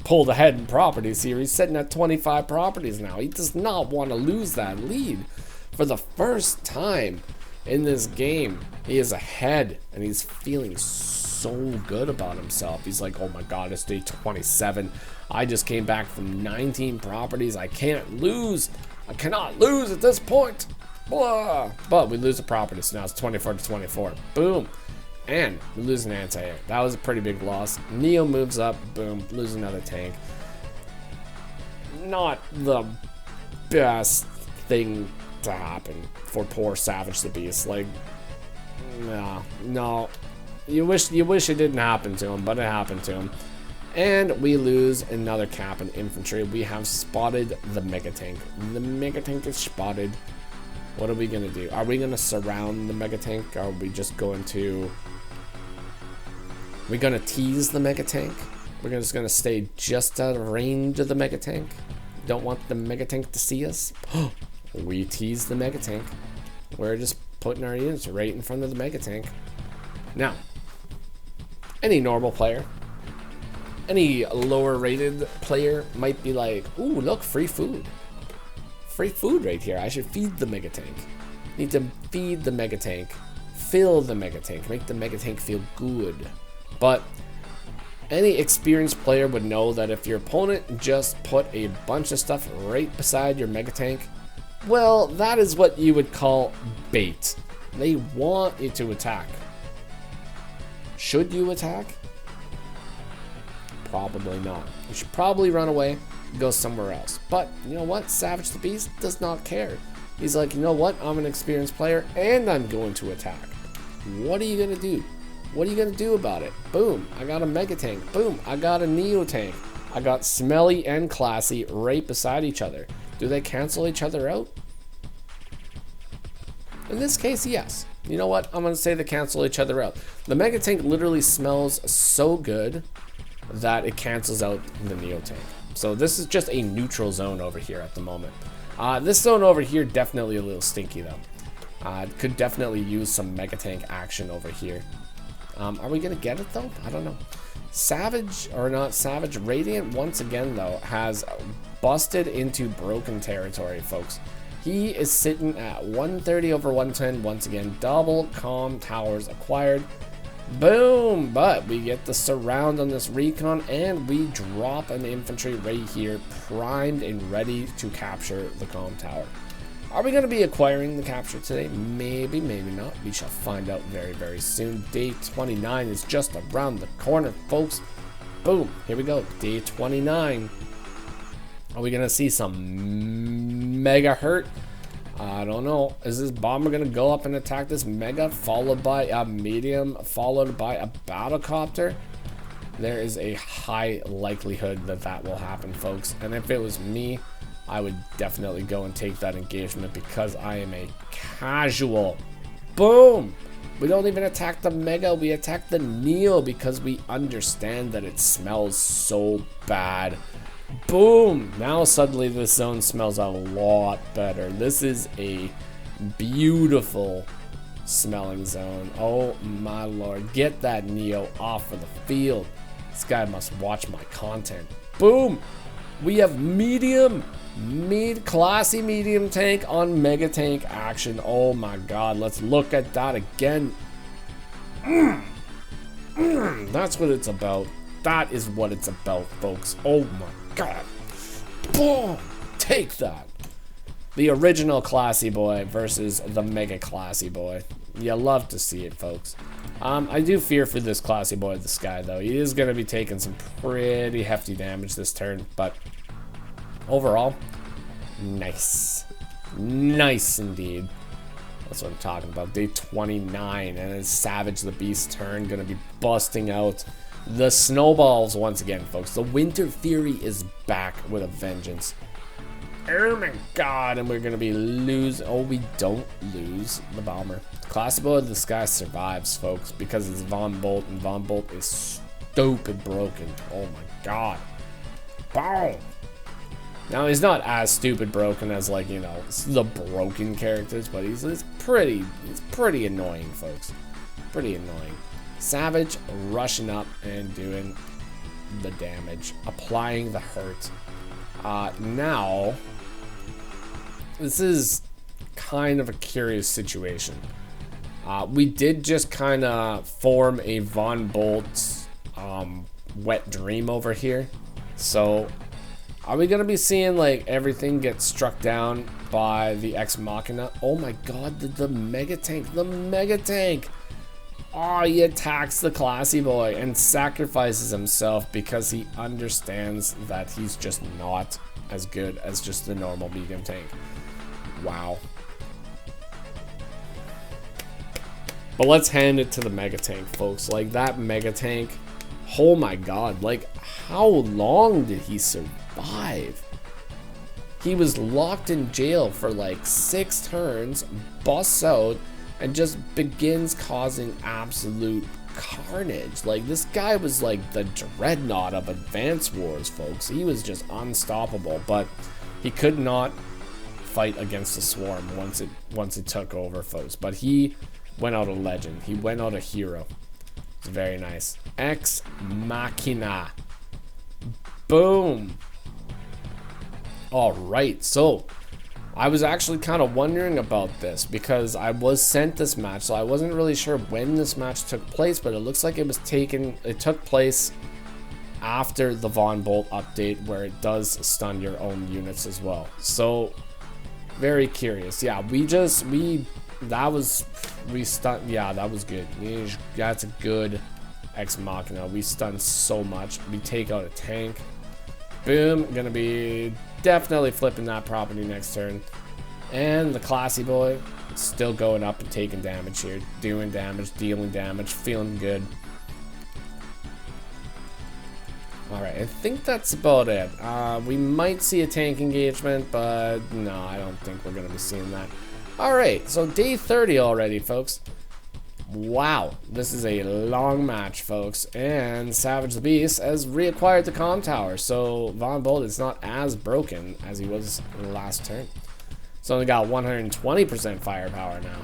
A: pulled ahead in properties here. He's sitting at 25 properties now. He does not want to lose that lead. For the first time in this game, he is ahead and he's feeling so good about himself. He's like, oh my god, it's day 27. I just came back from 19 properties. I can't lose. I cannot lose at this point. Blah. But we lose a property, so now it's 24 to 24. Boom. And we lose an anti-air. That was a pretty big loss. Neo moves up. Boom. Lose another tank. Not the best thing to happen for poor Savage the Beast. Like, no. You wish it didn't happen to him, but it happened to him. And we lose another cap in infantry. We have spotted the mega tank. The mega tank is spotted. What are we gonna do? Are we gonna surround the mega tank? Are we just going to? We're gonna tease the mega tank. We're just gonna stay just out of range of the mega tank. Don't want the mega tank to see us. We tease the mega tank. We're just putting our units right in front of the mega tank. Now, any normal player, any lower rated player might be like, ooh, look, free food. Free food right here. I should feed the mega tank. Need to feed the mega tank, fill the mega tank, make the mega tank feel good. But any experienced player would know that if your opponent just put a bunch of stuff right beside your mega tank, well, that is what you would call bait. They want you to attack. Should you attack? Probably not. You should probably run away and go somewhere else. But you know what? Savage the Beast does not care. He's like, you know what? I'm an experienced player and I'm going to attack. What are you going to do? What are you going to do about it? Boom. I got a mega tank. Boom. I got a Neo tank. I got Smelly and Classy right beside each other. Do they cancel each other out? In this case, yes. You know what? I'm going to say they cancel each other out. The mega tank literally smells so good that it cancels out the Neo tank. So this is just a neutral zone over here at the moment. This zone over here definitely a little stinky though. Could definitely use some mega tank action over here. Are we going to get it though? I don't know. Savage, or not Savage, Radiant once again though has busted into broken territory, folks. He is sitting at 130 over 110 once again. Double comm towers acquired. Boom! But we get the surround on this recon and we drop an infantry right here, primed and ready to capture the comm tower. Are we going to be acquiring the capture today? Maybe, maybe not. We shall find out very, very soon. Day 29 is just around the corner, folks. Boom! Here we go. Day 29. Are we going to see some mega hurt? I don't know. Is this bomber going to go up and attack this mega, followed by a medium, followed by a battlecopter? There is a high likelihood that that will happen, folks. And if it was me, I would definitely go and take that engagement because I am a casual. Boom! We don't even attack the mega, we attack the Neo because we understand that it smells so bad. Boom! Now suddenly this zone smells a lot better. This is a beautiful smelling zone. Oh my lord. Get that Neo off of the field. This guy must watch my content. Boom! We have classy medium tank on mega tank action. Oh my god. Let's look at that again. That's what it's about. That is what it's about, folks. Oh my god. Boom! Take that. The original Classy Boy versus the Mega Classy Boy. You love to see it, folks. I do fear for this Classy Boy of the Sky, though. He is going to be taking some pretty hefty damage this turn, but overall, nice. Nice indeed. That's what I'm talking about. Day 29, and it's Savage the Beast's turn. Going to be busting out the snowballs once again, folks. The Winter Fury is back with a vengeance. Oh my god, and we're going to be lose. Oh, we don't lose the Bomber. Classy Boy of the Sky survives, folks, because it's Von Bolt, and Von Bolt is stupid broken. Oh my god. Boom. Now, he's not as stupid broken as, like, you know, the broken characters, but he's pretty annoying, folks. Pretty annoying. Savage rushing up and doing the damage, applying the hurt. Now, this is kind of a curious situation. We did just kind of form a Von Bolt wet dream over here. So, are we going to be seeing, like, everything get struck down by the Ex Machina? Oh my god, the Mega Tank. The Mega Tank! Oh, he attacks the Classy Boy and sacrifices himself because he understands that he's just not as good as just the normal medium tank. Wow. But let's hand it to the Mega Tank, folks. Like, that Mega Tank, oh my god, like, how long did he survive? He was locked in jail for like 6 turns, busts out, and just begins causing absolute carnage. Like, this guy was like the Dreadnought of Advance Wars, folks. He was just unstoppable, but he could not fight against the Swarm once it took over, folks. But he went out a legend. He went out a hero. It's very nice. Ex Machina. Boom. All right, so I was actually kind of wondering about this because I was sent this match, so I wasn't really sure when this match took place, but it looks like it took place after the Von Bolt update, where it does stun your own units as well. So very curious. Yeah, we stunned. Yeah, that was good. That's a good Ex Machina. We stunned so much. We take out a tank. Boom. Gonna be definitely flipping that property next turn. And the Classy Boy still going up and taking damage here. Doing damage, dealing damage, feeling good. Alright, I think that's about it. We might see a tank engagement, but no, I don't think we're going to be seeing that. Alright, so day 30 already, folks. Wow, this is a long match, folks. And Savage the Beast has reacquired the comm tower, so Von Bolt is not as broken as he was in the last turn. It's only got 120% firepower now.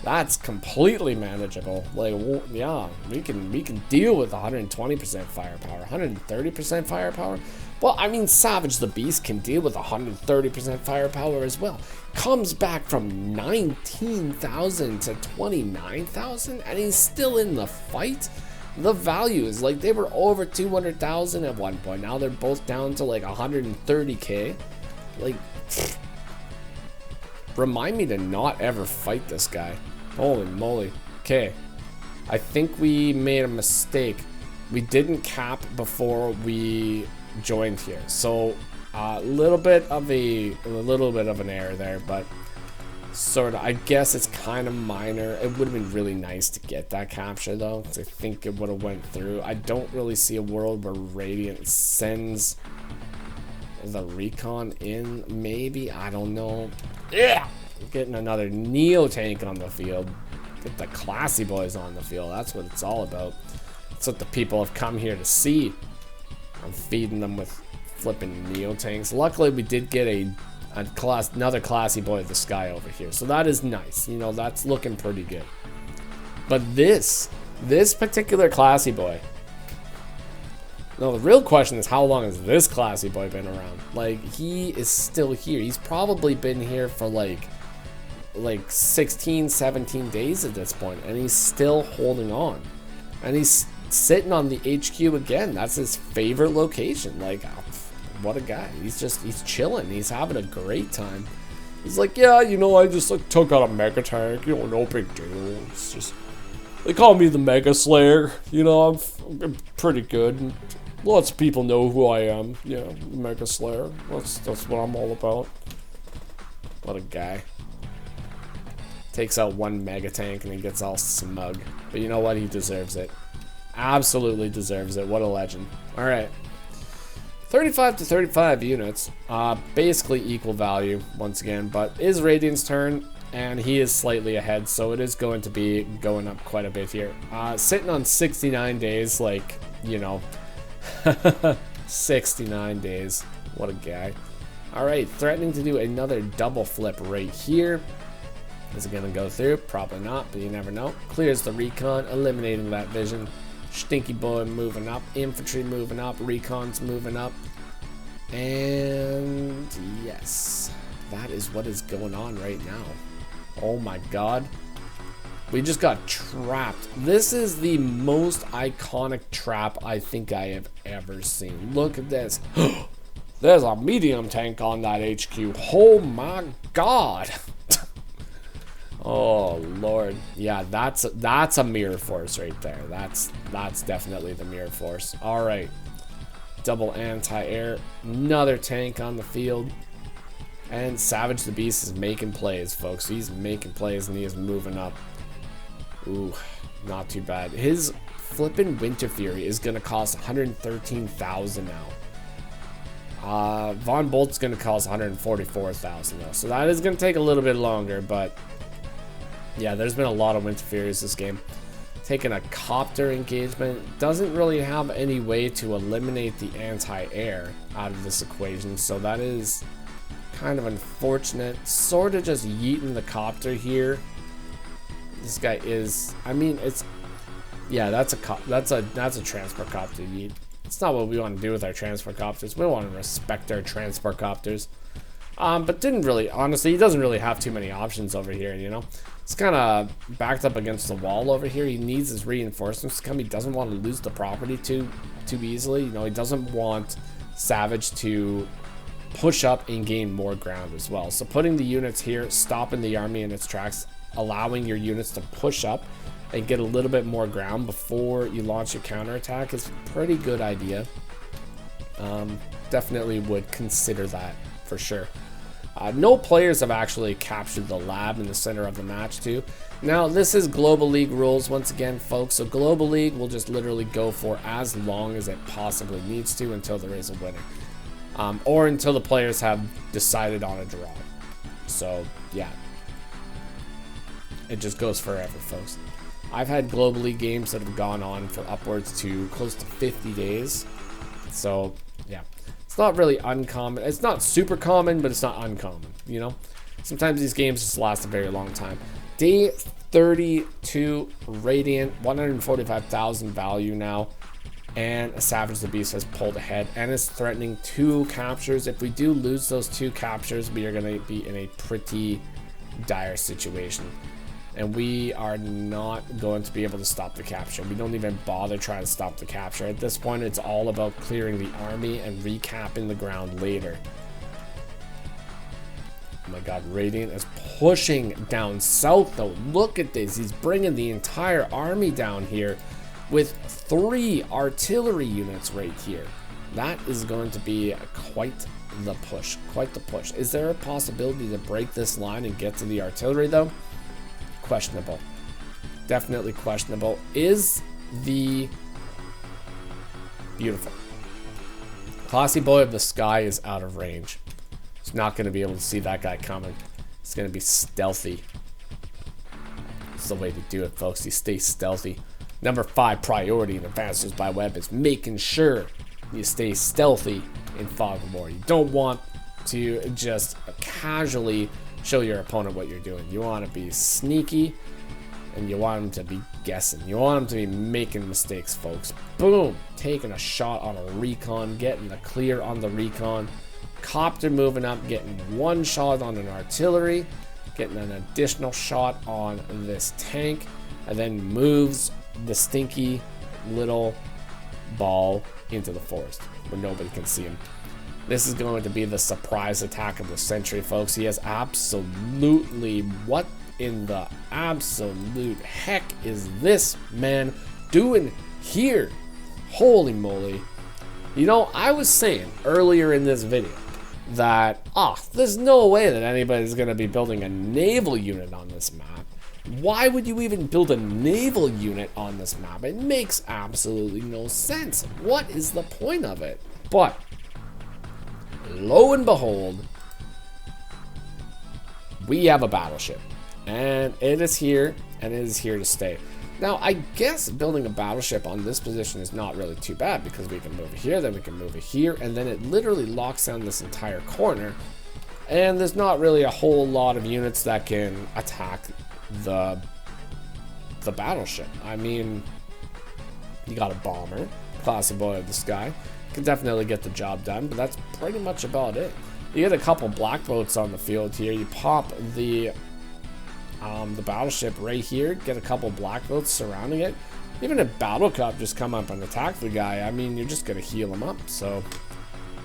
A: That's completely manageable. Like, yeah, we can deal with 120% firepower, 130% firepower. Well, I mean, Savage the Beast can deal with 130% firepower as well. Comes back from 19,000 to 29,000, and he's still in the fight. The value is like they were over 200,000 at one point. Now they're both down to like 130k. Like, remind me to not ever fight this guy. Holy moly. Okay, I think we made a mistake. We didn't cap before we joined here, so a little bit of an error there, but sort of, I guess it's kind of minor. It would have been really nice to get that capture though, because I think it would have went through. I don't really see a world where Radiant sends the recon in. Maybe, I don't know. Yeah, getting another Neo tank on the field. Get the Classy Boys on the field. That's what it's all about. That's what the people have come here to see. I'm feeding them with flipping Neo tanks. Luckily, we did get another Classy Boy of the Sky over here, so that is nice. You know, that's looking pretty good. But this particular Classy Boy. No, the real question is, how long has this Classy Boy been around? Like, he is still here. He's probably been here for like 16, 17 days at this point, and he's still holding on. And he's sitting on the HQ again. That's his favorite location. Like, what a guy. He's chilling. He's having a great time. He's like, yeah, you know, I just like took out a mega tank, you know, no big deal. It's just, they call me the Mega Slayer, you know, I'm pretty good. And lots of people know who I am, yeah, Mega Slayer. That's what I'm all about. What a guy. Takes out one mega tank and he gets all smug. But you know what? He deserves it. Absolutely deserves it. What a legend. Alright. 35 to 35 units. Basically equal value once again. But it is Radiant's turn and he is slightly ahead. So it is going to be going up quite a bit here. Sitting on 69 days. Like, you know. 69 days. What a guy. Alright. Threatening to do another double flip right here. Is it going to go through? Probably not, but you never know. Clears the recon, eliminating that vision. Stinky boy moving up. Infantry moving up. Recon's moving up. And yes, that is what is going on right now. Oh my god. We just got trapped. This is the most iconic trap I think I have ever seen. Look at this. There's a medium tank on that HQ. Oh my god. Oh lord, yeah, that's a mirror force right there. That's definitely the mirror force. All right, double anti-air, another tank on the field, and Savage the Beast is making plays, folks. He's making plays and he is moving up. Ooh, not too bad. His flippin' Winter Fury is gonna cost 113,000 now. Von Bolt's gonna cost 144,000 though, so that is gonna take a little bit longer, but. Yeah, there's been a lot of Winter Furies this game. Taking a copter engagement doesn't really have any way to eliminate the anti-air out of this equation, so that is kind of unfortunate. Sort of just yeeting the copter here. This guy is, I mean, it's, yeah, that's a transport copter yeet. It's not what we want to do with our transport copters. We want to respect our transport copters. But didn't really, honestly, he doesn't really have too many options over here, you know. It's kind of backed up against the wall over here. He needs his reinforcements to come. He doesn't want to lose the property too easily. You know, he doesn't want Savage to push up and gain more ground as well. So putting the units here, stopping the army in its tracks, allowing your units to push up and get a little bit more ground before you launch your counterattack is a pretty good idea. Definitely would consider that for sure. No players have actually captured the lab in the center of the match too. Now this is Global League rules once again, folks. So Global League will just literally go for as long as it possibly needs to until there is a winner. Or until the players have decided on a draw. So yeah, it just goes forever, folks. I've had Global League games that have gone on for upwards to close to 50 days. So yeah. It's not really uncommon. It's not super common, but it's not uncommon, you know? Sometimes these games just last a very long time. Day 32, Radiant, 145,000 value now. And a Savage the Beast has pulled ahead and is threatening 2 captures. If we do lose those 2 captures, we are going to be in a pretty dire situation. And we are not going to be able to stop the capture. We don't even bother trying to stop the capture. At this point, it's all about clearing the army and recapping the ground later. Oh my god, Radiant is pushing down south though. Look at this. He's bringing the entire army down here with 3 artillery units right here. That is going to be quite the push. Quite the push. Is there a possibility to break this line and get to the artillery though? Questionable. Definitely questionable. Is the beautiful Classy Boy of the Sky is out of range. He's not going to be able to see that guy coming. It's going to be stealthy. It's the way to do it, folks. You stay stealthy. Number 5 priority in Advances by Web is making sure you stay stealthy in Fog of War. You don't want to just casually show your opponent what you're doing. You want to be sneaky and you want them to be guessing. You want them to be making mistakes, folks. Boom! Taking a shot on a recon, getting the clear on the recon. Copter moving up, getting 1 shot on an artillery, getting an additional shot on this tank, and then moves the stinky little ball into the forest where nobody can see him. This is going to be the surprise attack of the century, folks. He has absolutely... What in the absolute heck is this man doing here? Holy moly. You know, I was saying earlier in this video that, there's no way that anybody's going to be building a naval unit on this map. Why would you even build a naval unit on this map? It makes absolutely no sense. What is the point of it? But lo and behold, we have a battleship, and it is here, and it is here to stay. Now, I guess building a battleship on this position is not really too bad, because we can move it here, then we can move it here, and then it literally locks down this entire corner, and there's not really a whole lot of units that can attack the battleship. I mean, you got a bomber, classy boy of the sky, can definitely get the job done, but that's pretty much about it. You get a couple black boats on the field here. You pop the battleship right here, get a couple black boats surrounding it. Even a battle cup just come up and attack the guy. I mean, you're just gonna heal him up, so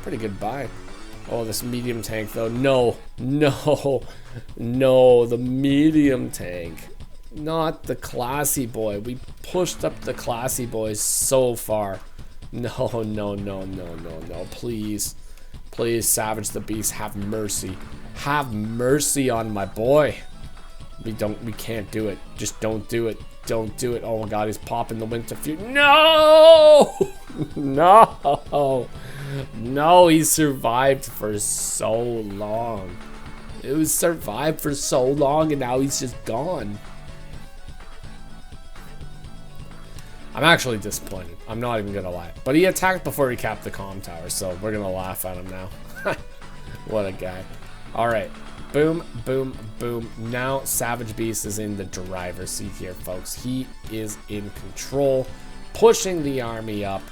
A: pretty good buy. Oh, this medium tank though. No, the medium tank, not the classy boy. We pushed up the classy boys so far. No, please, Savage the Beast, have mercy on my boy. We can't do it. Just don't do it. Don't do it. Oh my god, he's popping the winter fury. No! No, he survived for so long. It was survived for so long, and now he's just gone. I'm actually disappointed. I'm not even gonna lie. But he attacked before he capped the comm tower, so we're gonna laugh at him now. What a guy. Alright. Boom, boom, boom. Now Savage Beast is in the driver's seat here, folks. He is in control, pushing the army up,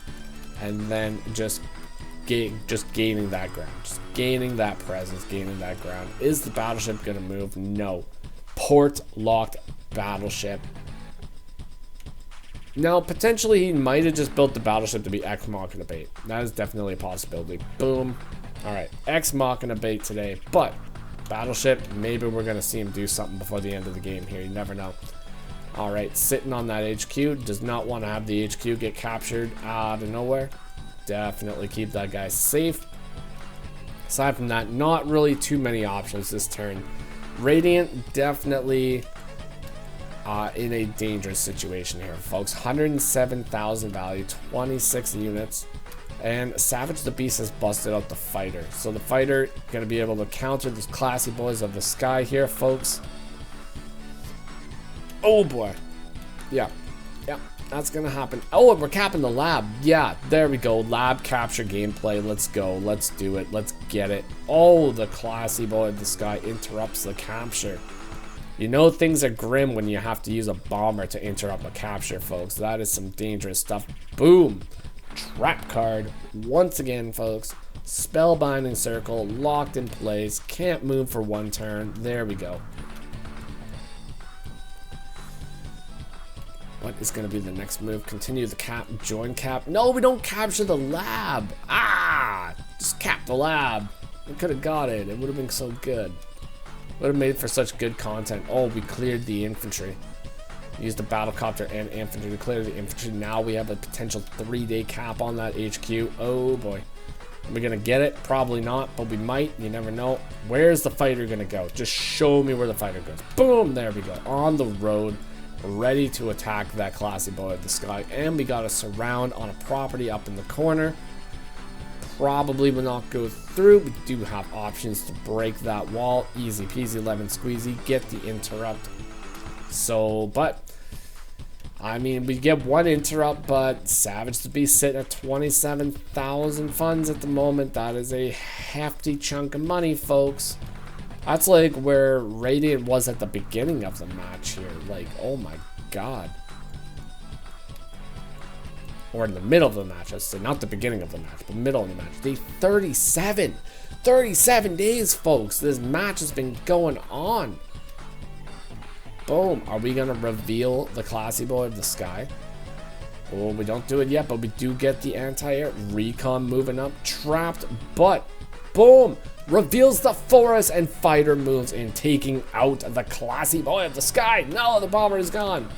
A: and then just gaining that ground. Just gaining that presence, gaining that ground. Is the battleship gonna move? No. Port locked battleship. Now, potentially he might have just built the battleship to be Ex Machina bait. That is definitely a possibility. Boom. Alright, Ex Machina bait today, but battleship, maybe we're gonna see him do something before the end of the game here. You never know. Alright, sitting on that HQ. Does not want to have the HQ get captured out of nowhere. Definitely keep that guy safe. Aside from that, not really too many options this turn. Radiant, definitely in a dangerous situation here, folks. 107,000 value, 26 units. And Savage the Beast has busted out the fighter. So the fighter going to be able to counter these classy boys of the sky here, folks. Oh boy. Yeah, that's going to happen. Oh, and we're capping the lab. Yeah, there we go. Lab capture gameplay. Let's go. Let's do it. Let's get it. Oh, the classy boy of the sky interrupts the capture. You know things are grim when you have to use a bomber to interrupt a capture, folks. That is some dangerous stuff. Boom. Trap card once again, folks. Spellbinding circle locked in place, can't move for one turn. There we go. What is going to be the next move? Continue the cap, join cap. No, we don't capture the lab. Just cap the lab. We could have got it. It would have been so good. Would have made for such good content. Oh, we cleared the infantry. Used the battlecopter and infantry to clear the infantry. Now we have a potential 3-day cap on that HQ. Oh boy. Are we gonna get it? Probably not, but we might. You never know. Where's the fighter gonna go? Just show me where the fighter goes. Boom! There we go. On the road. Ready to attack that classy boy of the sky. And we got a surround on a property up in the corner. Probably will not go through. We do have options to break that wall. Easy peasy lemon squeezy. Get the interrupt. So, but I mean, we get one interrupt, but Savage the Beast sitting at 27,000 funds at the moment. That is a hefty chunk of money, folks. That's like where Radiant was at the beginning of the match here. Like, oh my god. Or in the middle of the match, I say, not the beginning of the match, but middle of the match. Day 37. 37 days, folks. This match has been going on. Boom. Are we going to reveal the classy boy of the sky? Well, we don't do it yet, but we do get the anti-air recon moving up. Trapped, but Boom! Reveals the forest, and fighter moves in, taking out the classy boy of the sky. No, the bomber is gone.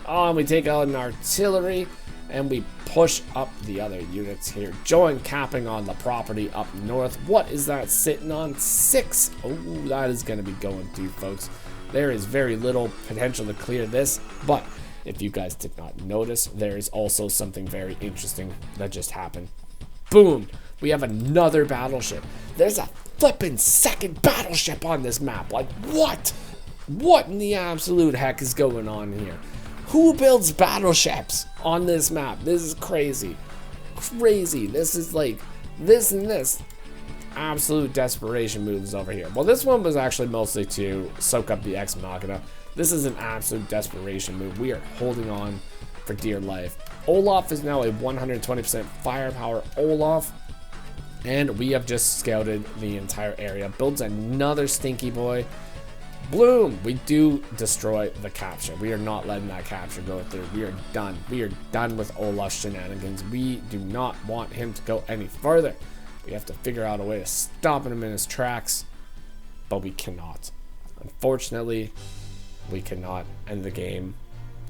A: Oh, and we take out an artillery, and we push up the other units here. Join capping on the property up north. What is that sitting on? 6. Oh, that is going to be going through, folks. There is very little potential to clear this, but if you guys did not notice, there is also something very interesting that just happened. Boom! We have another battleship. There's a flippin' second battleship on this map. Like, what? What in the absolute heck is going on here? Who builds battleships on this map? This is crazy. Crazy. This is like this and this. Absolute desperation moves over here. Well, this one was actually mostly to soak up the Ex Machina. This is an absolute desperation move. We are holding on for dear life. Olaf is now a 120% firepower Olaf. And we have just scouted the entire area. Builds another stinky boy. Bloom! We do destroy the capture. We are not letting that capture go through. We are done. We are done with Olaf's shenanigans. We do not want him to go any further. We have to figure out a way to stop him in his tracks. But we cannot. Unfortunately, we cannot. And the game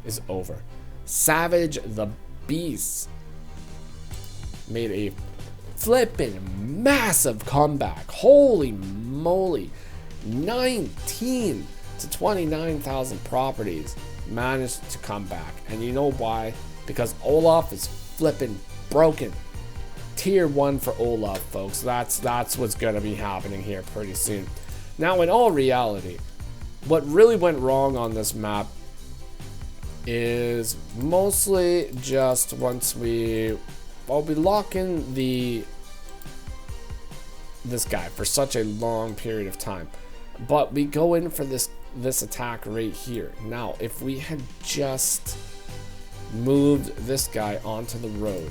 A: is over. Savage the Beast made a flippin' massive comeback. Holy moly. 19 to 29,000 properties managed to come back. And you know why? Because Olaf is flippin' broken. Tier 1 for Olaf, folks. That's what's gonna be happening here pretty soon. Now, in all reality, what really went wrong on this map is mostly just once we lock in this guy for such a long period of time. But we go in for this attack right here. Now, if we had just moved this guy onto the road,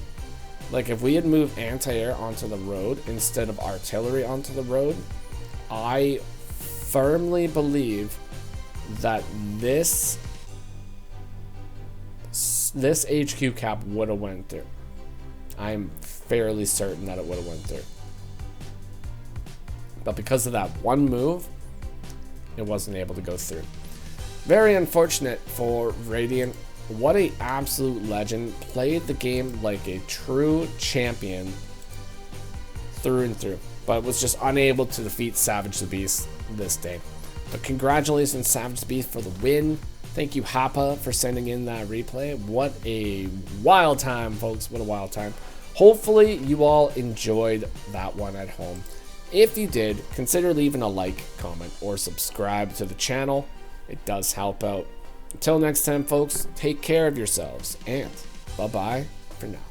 A: like if we had moved anti-air onto the road instead of artillery onto the road, I firmly believe that this HQ cap would have went through. I'm fairly certain that it would have went through. But because of that one move, it wasn't able to go through. Very unfortunate for Radiant. What a absolute legend. Played the game like a true champion through and through, but was just unable to defeat Savage the Beast this day. But congratulations, Savage the Beast, for the win. Thank you, Happa, for sending in that replay. What a wild time, folks. What a wild time. Hopefully you all enjoyed that one at home. If you did, consider leaving a like, comment, or subscribe to the channel. It does help out. Until next time, folks, take care of yourselves, and bye-bye for now.